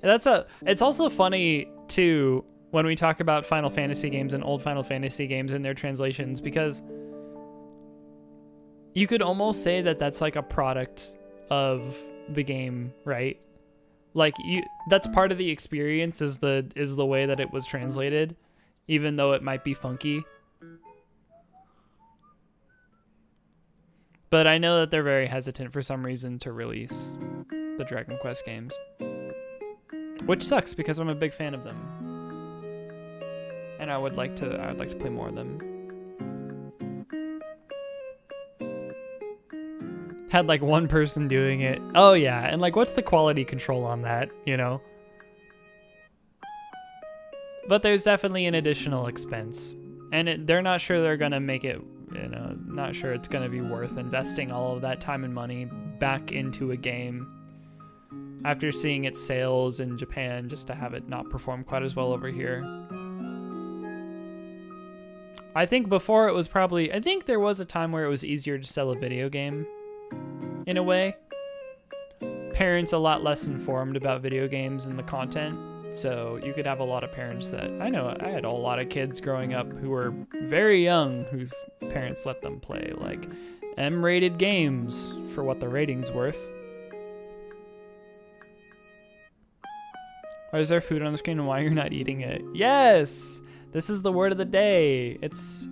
And it's also funny, too, when we talk about Final Fantasy games and old Final Fantasy games and their translations, because you could almost say that that's like a product of the game, right? Like, that's part of the experience is the way that it was translated, even though it might be funky. But I know that they're very hesitant for some reason to release the Dragon Quest games, which sucks because I'm a big fan of them, and I would like to play more of them. Had like one person doing it. Oh yeah, and like what's the quality control on that, you know? But there's definitely an additional expense, and they're not sure they're gonna make it, you know, not sure it's gonna be worth investing all of that time and money back into a game after seeing its sales in Japan, just to have it not perform quite as well over here. I think before it was probably, I think there was a time where it was easier to sell a video game, in a way. Parents a lot less informed about video games and the content, so you could have a lot of parents that, I know I had a lot of kids growing up who were very young whose parents let them play like M-rated games for what the rating's worth. Why is there food on the screen and why you're not eating it? Yes! This is the word of the day. It's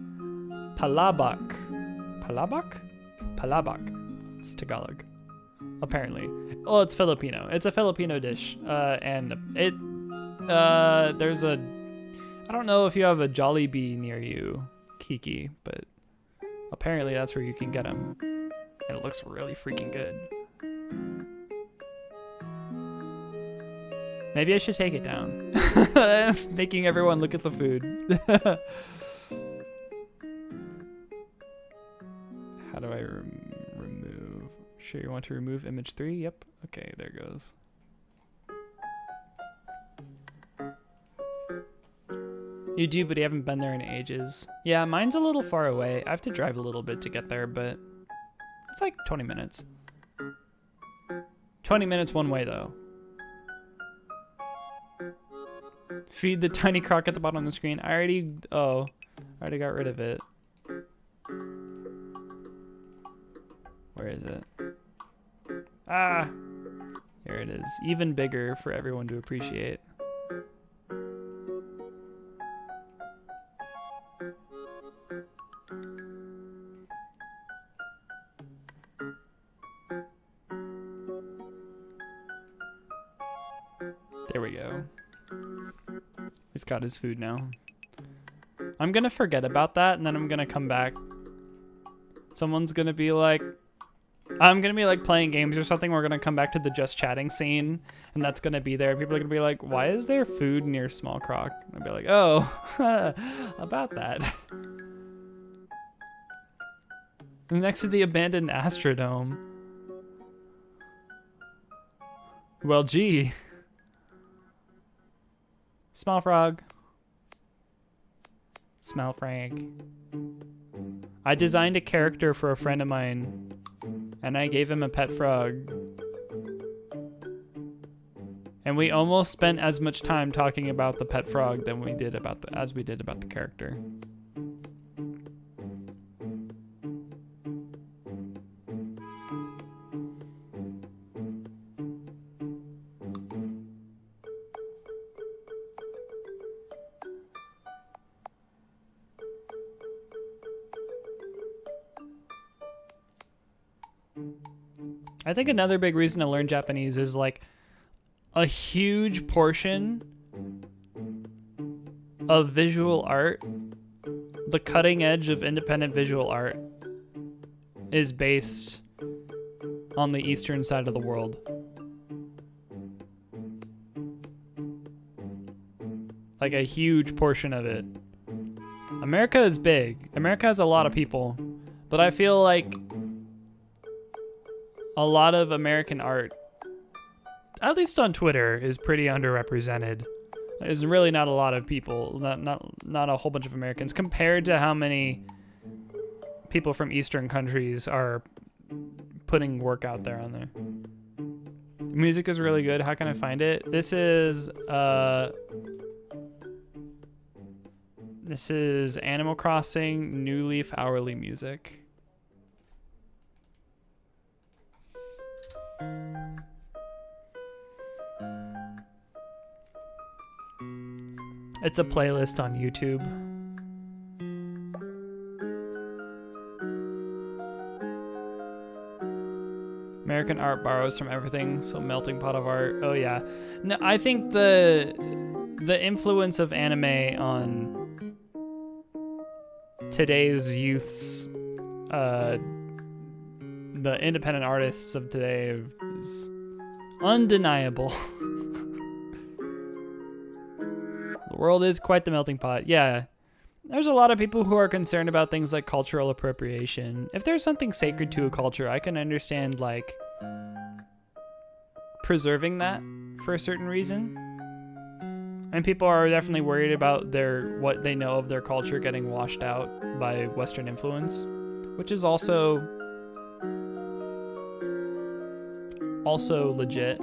palabok. Palabok? Palabok. It's Tagalog, apparently. Oh, it's Filipino. It's a Filipino dish. And there's a, I don't know if you have a Jollibee near you, Kiki, but apparently that's where you can get them. And it looks really freaking good. Maybe I should take it down. Making everyone look at the food. How do I remove? Sure, you want to remove image 3? Yep. Okay, there goes. You do, but you haven't been there in ages. Yeah, mine's a little far away. I have to drive a little bit to get there, but it's like 20 minutes. 20 minutes one way, though. Feed the tiny croc at the bottom of the screen. I already got rid of it. Where is it? Ah! Here it is. Even bigger for everyone to appreciate. There we go. He's got his food now. I'm gonna forget about that, and then I'm gonna come back. Someone's gonna be like, I'm gonna be like playing games or something. We're gonna come back to the just chatting scene, and that's gonna be there. People are gonna be like, why is there food near Small Croc? And I'll be like, oh, about that. Next to the abandoned Astrodome. Well, gee. Small frog. Smell frag. I designed a character for a friend of mine, and I gave him a pet frog. And we almost spent as much time talking about the pet frog than we did about the character. I think another big reason to learn Japanese is like a huge portion of visual art, the cutting edge of independent visual art, is based on the eastern side of the world. Like a huge portion of it. America is big. America has a lot of people. But I feel like a lot of American art, at least on Twitter, is pretty underrepresented. There's really not a lot of people, not a whole bunch of Americans, compared to how many people from Eastern countries are putting work out there on there. Music is really good. How can I find it? This is Animal Crossing New Leaf hourly music. It's a playlist on YouTube. American art borrows from everything, so melting pot of art. Oh yeah. No, I think the influence of anime on today's youths, the independent artists of today, is undeniable. The world is quite the melting pot. Yeah. There's a lot of people who are concerned about things like cultural appropriation. If there's something sacred to a culture, I can understand, like, preserving that for a certain reason. And people are definitely worried about what they know of their culture getting washed out by Western influence, which is also legit.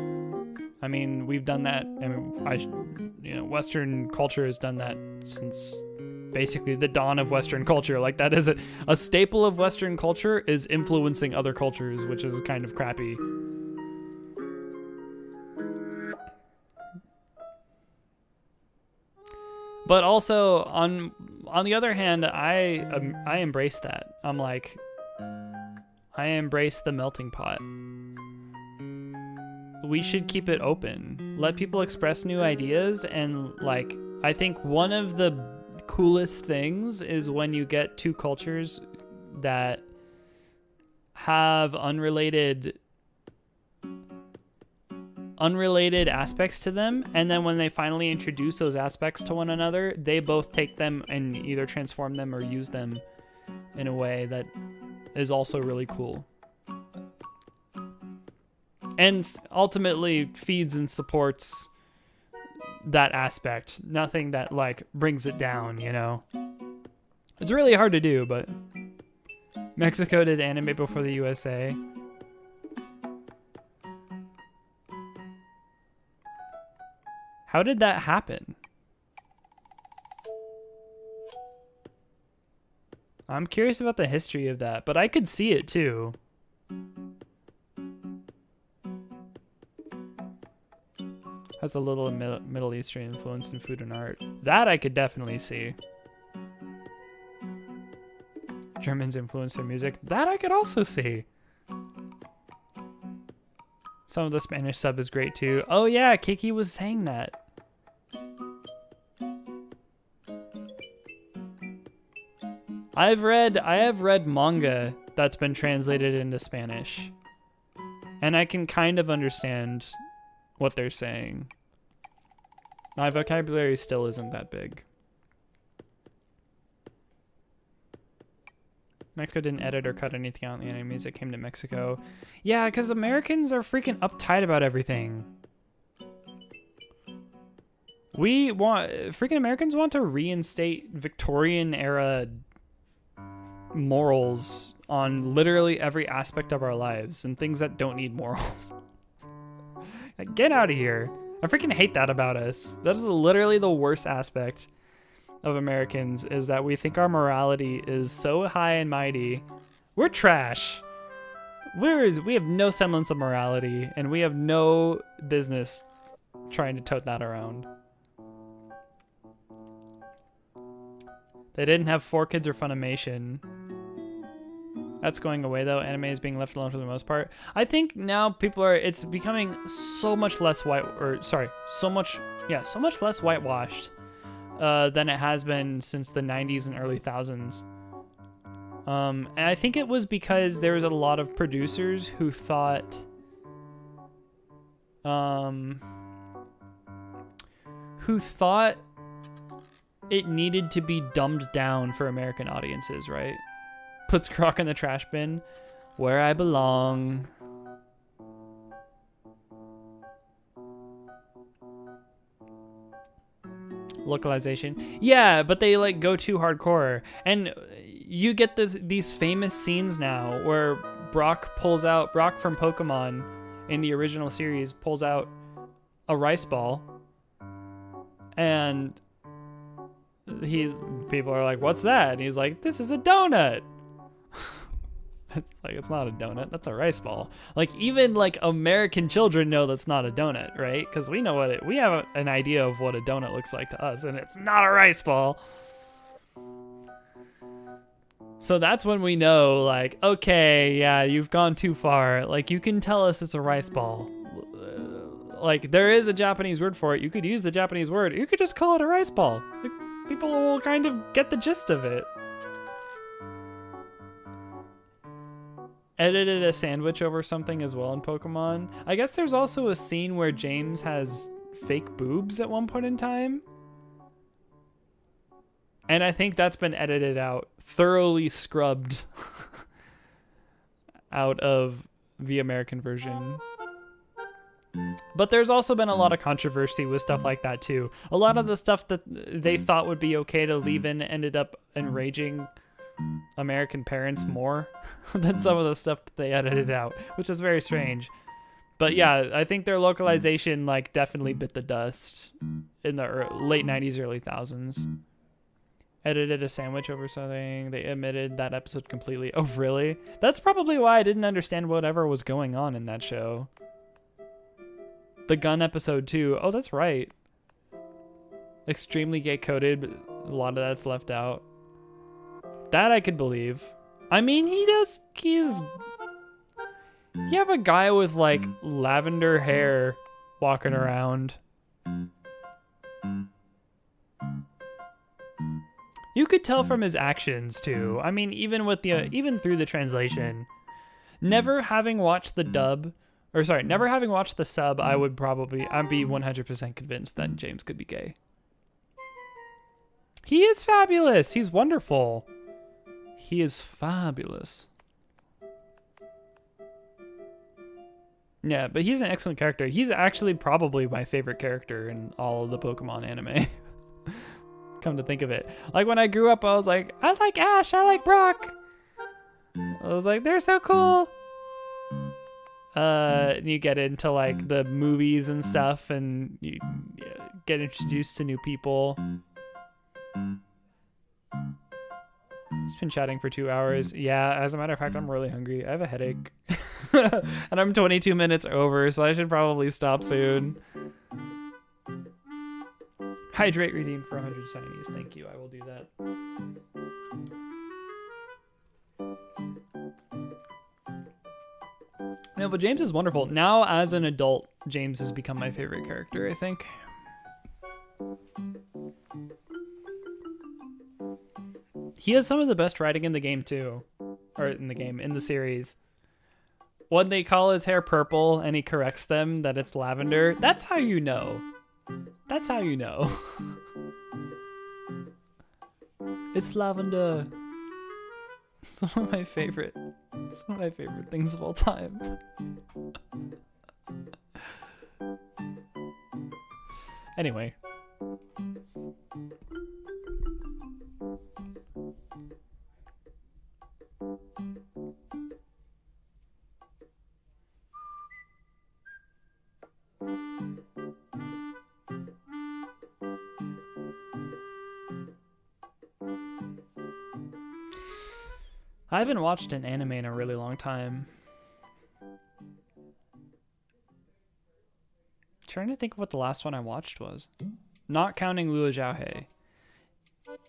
I mean, we've done that. I mean, Western culture has done that since basically the dawn of Western culture. Like, that is a staple of Western culture is influencing other cultures, which is kind of crappy. But also on the other hand, I embrace that. I'm like, I embrace the melting pot. We should keep it open. Let people express new ideas, and like, I think one of the coolest things is when you get two cultures that have unrelated aspects to them, and then when they finally introduce those aspects to one another, they both take them and either transform them or use them in a way that is also really cool. And ultimately feeds and supports that aspect. Nothing that, like, brings it down, you know? It's really hard to do, but Mexico did anime before the USA. How did that happen? I'm curious about the history of that, but I could see it too. Has a little Middle Eastern influence in food and art. That I could definitely see. Germans influence their music. That I could also see. Some of the Spanish sub is great too. Oh yeah, Kiki was saying that. I have read manga that's been translated into Spanish, and I can kind of understand what they're saying. My vocabulary still isn't that big. Mexico didn't edit or cut anything out in the anime music came to Mexico. Yeah, because Americans are freaking uptight about everything. Freaking Americans want to reinstate Victorian era morals on literally every aspect of our lives, and things that don't need morals. Get out of here. I freaking hate that about us. That is literally the worst aspect of Americans, is that we think our morality is so high and mighty. We're trash. We have no semblance of morality, and we have no business trying to tote that around. They didn't have 4Kids or Funimation. That's going away though. Anime is being left alone for the most part. I think now it's becoming so much less so much less whitewashed than it has been since the 90s and early thousands. And I think it was because there was a lot of producers who thought it needed to be dumbed down for American audiences, right? Puts Croc in the trash bin, where I belong. Localization. Yeah, but they like go too hardcore. And you get these famous scenes now where Brock from Pokemon in the original series pulls out a rice ball, and people are like, "What's that?" And he's like, "This is a donut." It's like, it's not a donut, that's a rice ball. Like, even like American children know that's not a donut, right? Because we have an idea of what a donut looks like to us, and it's not a rice ball. So that's when we know, like, okay, yeah, you've gone too far. Like, you can tell us it's a rice ball. Like, there is a Japanese word for it. You could use the Japanese word. You could just call it a rice ball. Like, people will kind of get the gist of it. Edited a sandwich over something as well in Pokemon. I guess there's also a scene where James has fake boobs at one point in time. And I think that's been edited out, thoroughly scrubbed out of the American version. But there's also been a lot of controversy with stuff like that too. A lot of the stuff that they thought would be okay to leave in ended up enraging American parents more than some of the stuff that they edited out, which is very strange. But yeah, I think their localization like definitely bit the dust in the late 90s, early thousands. Edited a sandwich over something. They omitted that episode completely. Oh, really? That's probably why I didn't understand whatever was going on in that show. The gun episode too. Oh, that's right. Extremely gay coded, but a lot of that's left out. That I could believe. I mean, you have a guy with like lavender hair walking around. You could tell from his actions too. I mean, even through the translation, never having watched the sub, I'd be 100% convinced that James could be gay. He is fabulous. He's wonderful. He is fabulous. Yeah, but he's an excellent character. He's actually probably my favorite character in all of the Pokemon anime. Come to think of it. Like when I grew up, I was like, I like Ash, I like Brock. I was like, they're so cool. And you get into like the movies and stuff, and you get introduced to new people. It's been chatting for 2 hours. Yeah, as a matter of fact, I'm really hungry. I have a headache. And I'm 22 minutes over, so I should probably stop soon. Hydrate redeemed for 100 shinies. Thank you. I will do that. No, but James is wonderful. Now, as an adult, James has become my favorite character, I think. He has some of the best writing in the game, too. Or in the series. When they call his hair purple and he corrects them that it's lavender, that's how you know. That's how you know. It's lavender. It's one of my favorite things of all time. Anyway. I haven't watched an anime in a really long time. Trying to think of what the last one I watched was. Not counting Luo Zhaohei.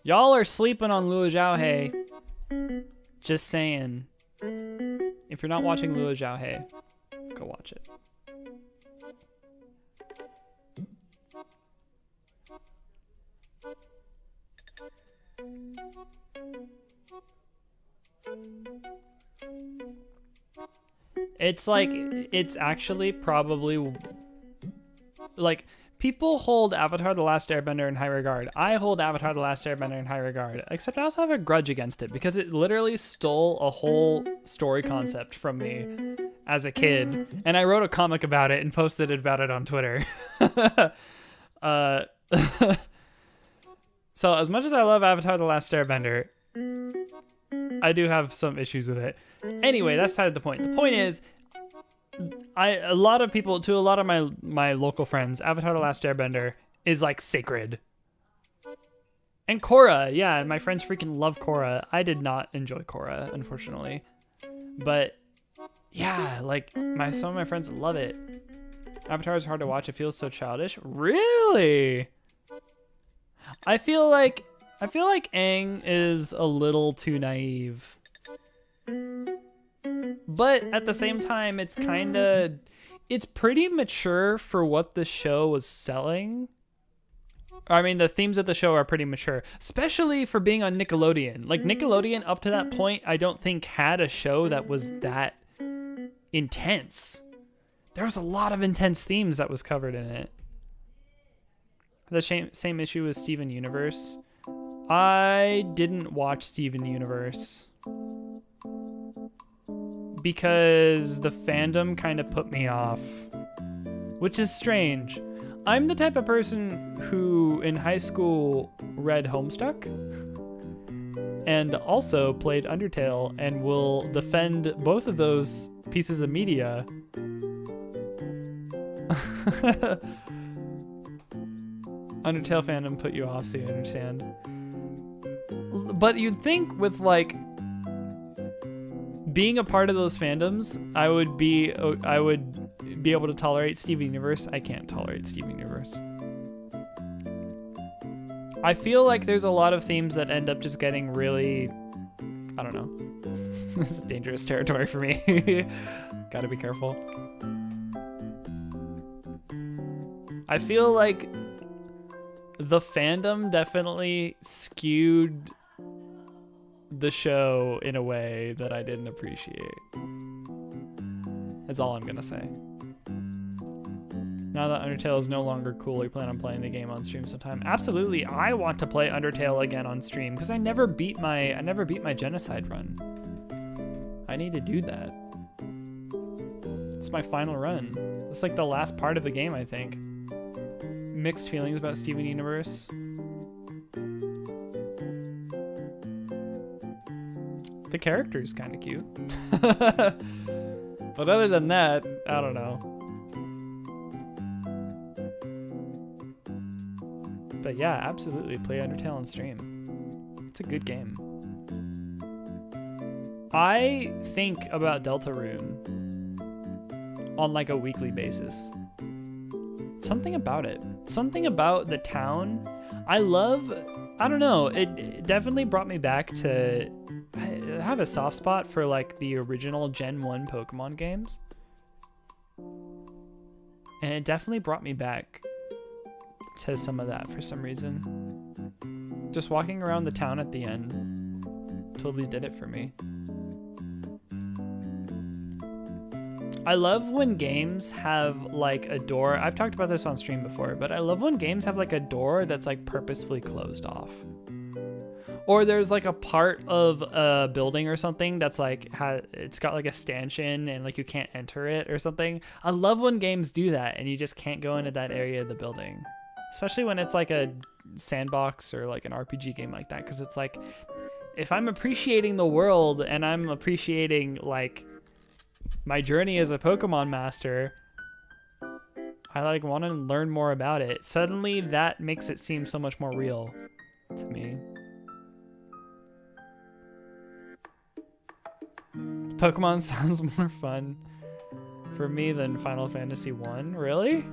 Y'all are sleeping on Luo Zhaohei. Just saying. If you're not watching Luo Zhaohei, go watch it. It's like, it's actually probably, like, people hold Avatar The Last Airbender in high regard. I hold Avatar The Last Airbender in high regard, except I also have a grudge against it because it literally stole a whole story concept from me as a kid, and I wrote a comic about it and posted about it on Twitter. So as much as I love Avatar The Last Airbender, I do have some issues with it. Anyway, that's kind of the point. The point is, a lot of my local friends, Avatar The Last Airbender is like sacred. And Korra, yeah, my friends freaking love Korra. I did not enjoy Korra, unfortunately. But yeah, like some of my friends love it. Avatar is hard to watch. It feels so childish. Really? I feel like Aang is a little too naive. But at the same time, it's pretty mature for what the show was selling. I mean, the themes of the show are pretty mature, especially for being on Nickelodeon. Like, Nickelodeon up to that point, I don't think had a show that was that intense. There was a lot of intense themes that was covered in it. The same issue with Steven Universe. I didn't watch Steven Universe because the fandom kind of put me off, which is strange. I'm the type of person who in high school read Homestuck and also played Undertale and will defend both of those pieces of media. Undertale fandom put you off, so you understand. But you'd think with like being a part of those fandoms, I would be able to tolerate Steven Universe. I can't tolerate Steven Universe. I feel like there's a lot of themes that end up just getting really, I don't know. This is dangerous territory for me. Gotta be careful. I feel like the fandom definitely skewed the show in a way that I didn't appreciate. That's all I'm gonna say. Now that Undertale is no longer cool, you plan on playing the game on stream sometime? Absolutely, I want to play Undertale again on stream because I never beat my genocide run. I need to do that. It's my final run. It's like the last part of the game, I think. Mixed feelings about Steven Universe. The character is kind of cute. But other than that, I don't know. But yeah, absolutely play Undertale on stream. It's a good game. I think about Deltarune on like a weekly basis. Something about it. Something about the town. I don't know. It definitely brought me back to... I have a soft spot for like the original Gen 1 Pokemon games. And it definitely brought me back to some of that for some reason. Just walking around the town at the end totally did it for me. I love when games have like a door. I've talked about this on stream before, but I love when games have like a door that's like purposefully closed off. Or there's like a part of a building or something that's like, it's got like a stanchion and like you can't enter it or something. I love when games do that and you just can't go into that area of the building. Especially when it's like a sandbox or like an RPG game like that. Because it's like, if I'm appreciating the world and I'm appreciating like my journey as a Pokemon master, I like want to learn more about it. Suddenly that makes it seem so much more real to me. Pokemon sounds more fun for me than Final Fantasy 1. Really?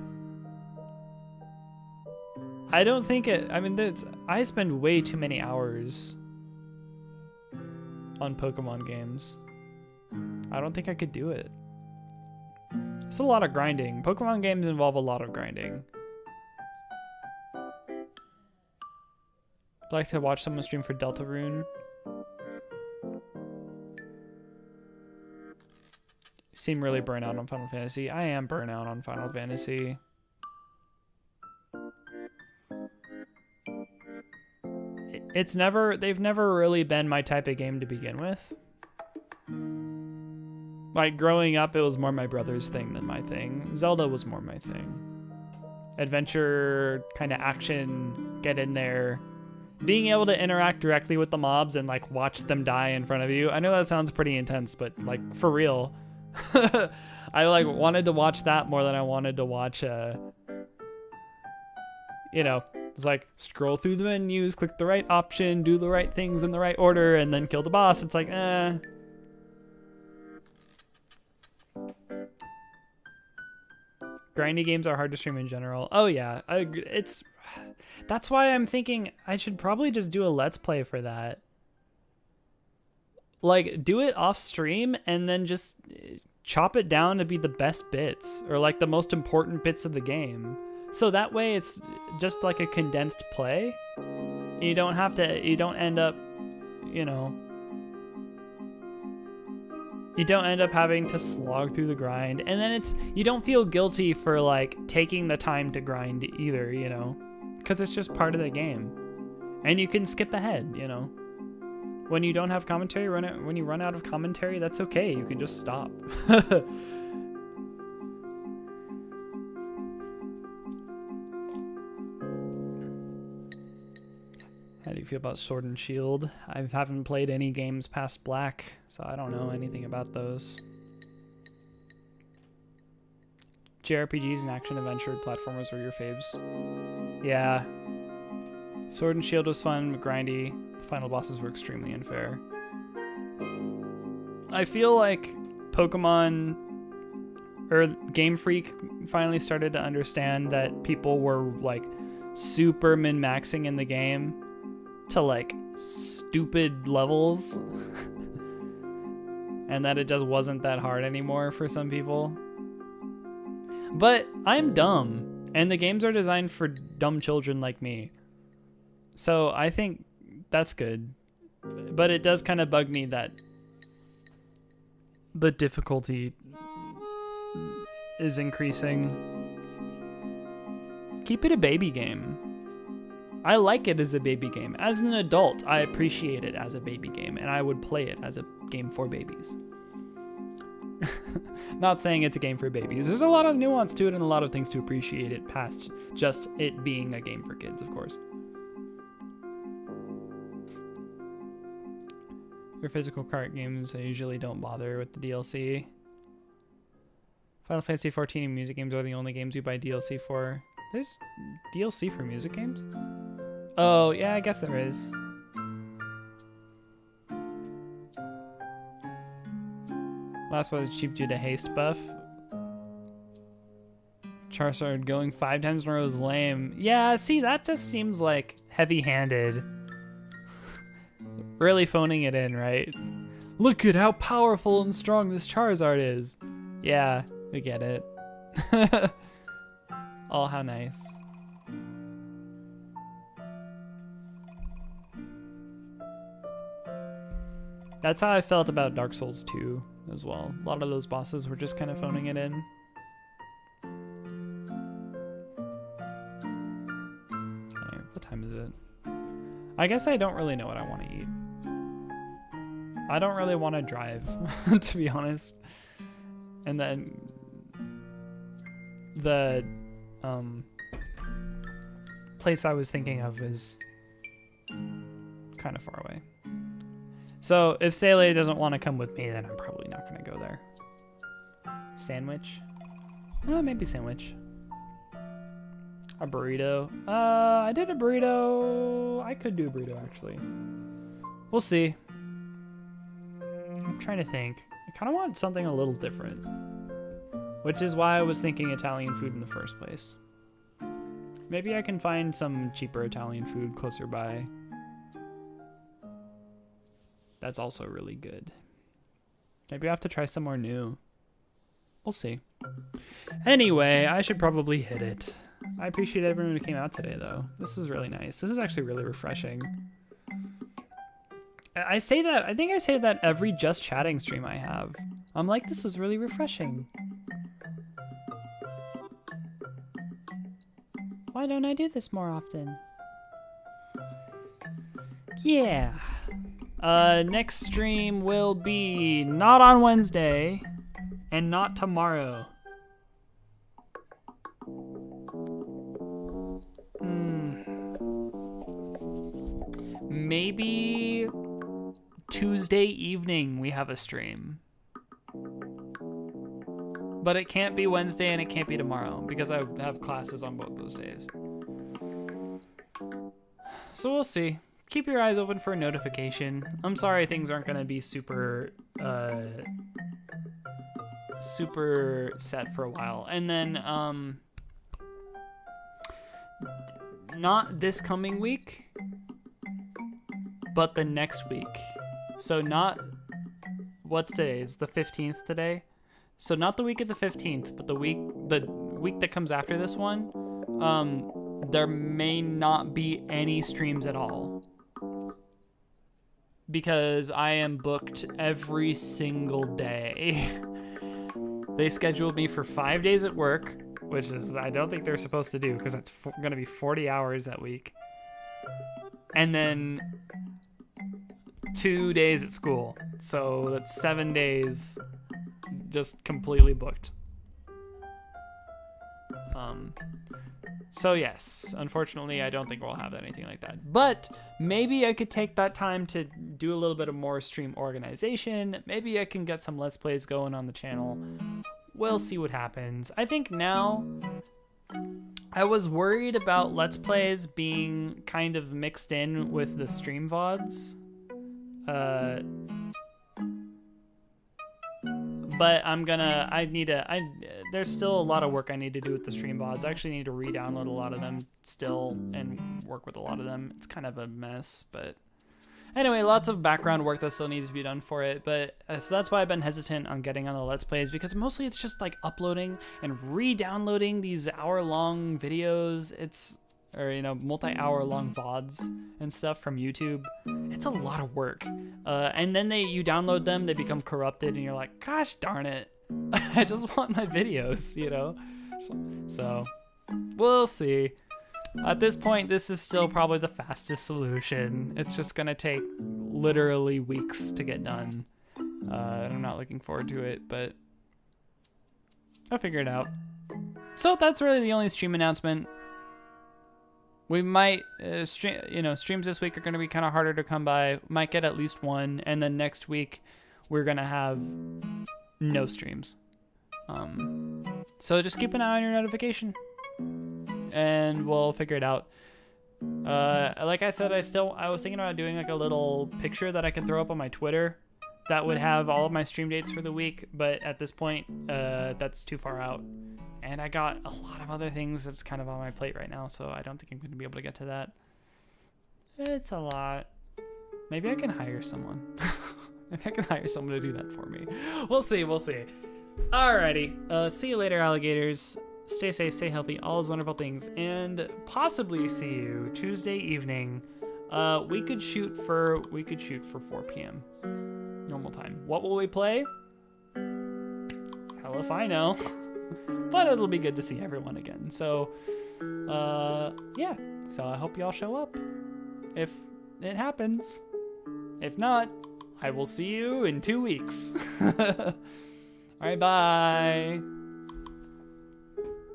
I don't think it... I mean, I spend way too many hours on Pokemon games. I don't think I could do it. It's a lot of grinding. Pokemon games involve a lot of grinding. I'd like to watch someone stream for Deltarune. seem really burnt out on Final Fantasy. I am burnt out on Final Fantasy. They've never really been my type of game to begin with. Like, growing up, it was more my brother's thing than my thing. Zelda was more my thing. Adventure, kind of action, get in there. Being able to interact directly with the mobs and, like, watch them die in front of you. I know that sounds pretty intense, but, like, for real. I, like, wanted to watch that more than I wanted to watch, you know, it's like, scroll through the menus, click the right option, do the right things in the right order, and then kill the boss. It's like, Grindy games are hard to stream in general. Oh yeah, that's why I'm thinking I should probably just do a let's play for that. Like, do it off stream and then just chop it down to be the best bits or like the most important bits of the game. So that way it's just like a condensed play. You don't end up, you know, you don't end up having to slog through the grind. And then you don't feel guilty for like taking the time to grind either, you know, because it's just part of the game. And you can skip ahead, you know. When you don't have commentary, when you run out of commentary, that's okay. You can just stop. How do you feel about Sword and Shield? I haven't played any games past Black, so I don't know anything about those. JRPGs and action-adventure platformers were your faves. Yeah. Sword and Shield was fun, but grindy. The final bosses were extremely unfair. I feel like Pokemon or Game Freak finally started to understand that people were like super min-maxing in the game to like stupid levels and that it just wasn't that hard anymore for some people. But I'm dumb and the games are designed for dumb children like me. So I think that's good. But it does kind of bug me that the difficulty is increasing. Keep it a baby game. I like it as a baby game. As an adult, I appreciate it as a baby game, and I would play it as a game for babies. Not saying it's a game for babies. There's a lot of nuance to it and a lot of things to appreciate it past just it being a game for kids, of course. For physical cart games, I usually don't bother with the DLC. Final Fantasy 14 and music games are the only games you buy DLC for. There's DLC for music games? Oh, yeah, I guess there is. Last one was cheap due to haste buff. Charizard going 5 times in a row is lame. Yeah, see, that just seems like heavy-handed. Really phoning it in, right? Look at how powerful and strong this Charizard is. Yeah, we get it. Oh, how nice. That's how I felt about Dark Souls 2 as well. A lot of those bosses were just kind of phoning it in. Anyway, what time is it? I guess I don't really know what I want to eat. I don't really want to drive, to be honest. And then the place I was thinking of is kind of far away. So if Sele doesn't want to come with me, then I'm probably not going to go there. Sandwich? Maybe sandwich. A burrito. I did a burrito. I could do a burrito, actually. We'll see. I'm trying to think. I kind of want something a little different. Which is why I was thinking Italian food in the first place. Maybe I can find some cheaper Italian food closer by. That's also really good. Maybe I have to try somewhere new. We'll see. Anyway, I should probably hit it. I appreciate everyone who came out today, though. This is really nice. This is actually really refreshing. I say that, I think I say that every Just Chatting stream I have. I'm like, this is really refreshing. Why don't I do this more often? Yeah. Next stream will be not on Wednesday and not tomorrow. Maybe Tuesday evening we have a stream. But it can't be Wednesday and it can't be tomorrow because I have classes on both those days. So we'll see. Keep your eyes open for a notification. I'm sorry things aren't going to be super set for a while. And then not this coming week, but the next week. So not, what's today? It's the 15th today. So not the week of the 15th, but the week that comes after this one, there may not be any streams at all. Because I am booked every single day. They scheduled me for 5 days at work, which is, I don't think they're supposed to do because it's going to be 40 hours that week. And then 2 days at school. So that's 7 days just completely booked. So yes, unfortunately, I don't think we'll have anything like that. But maybe I could take that time to do a little bit of more stream organization. Maybe I can get some Let's Plays going on the channel. We'll see what happens. I think now, I was worried about Let's Plays being kind of mixed in with the stream VODs. But there's still a lot of work I need to do with the stream VODs. I actually need to re-download a lot of them still and work with a lot of them. It's kind of a mess, but anyway, lots of background work that still needs to be done for it. But so that's why I've been hesitant on getting on the Let's Plays, because mostly it's just like uploading and re-downloading these hour-long videos. Multi-hour long VODs and stuff from YouTube. It's a lot of work. And then you download them, they become corrupted, and you're like, gosh darn it. I just want my videos, So, we'll see. At this point, this is still probably the fastest solution. It's just gonna take literally weeks to get done. I'm not looking forward to it, but I'll figure it out. So that's really the only stream announcement. We might, streams this week are going to be kind of harder to come by. Might get at least one. And then next week, we're going to have no streams. So just keep an eye on your notification. And we'll figure it out. Like I said, I was thinking about doing like a little picture that I could throw up on my Twitter that would have all of my stream dates for the week. But at this point, that's too far out. And I got a lot of other things that's kind of on my plate right now, so I don't think I'm going to be able to get to that. It's a lot. Maybe I can hire someone. Maybe I can hire someone to do that for me. We'll see. Alrighty. See you later, alligators. Stay safe, stay healthy, all those wonderful things, and possibly see you Tuesday evening. We could shoot for 4 p.m. normal time. What will we play? Hell if I know. But it'll be good to see everyone again. So, yeah. So I hope y'all show up. If it happens. If not, I will see you in 2 weeks. All right, bye.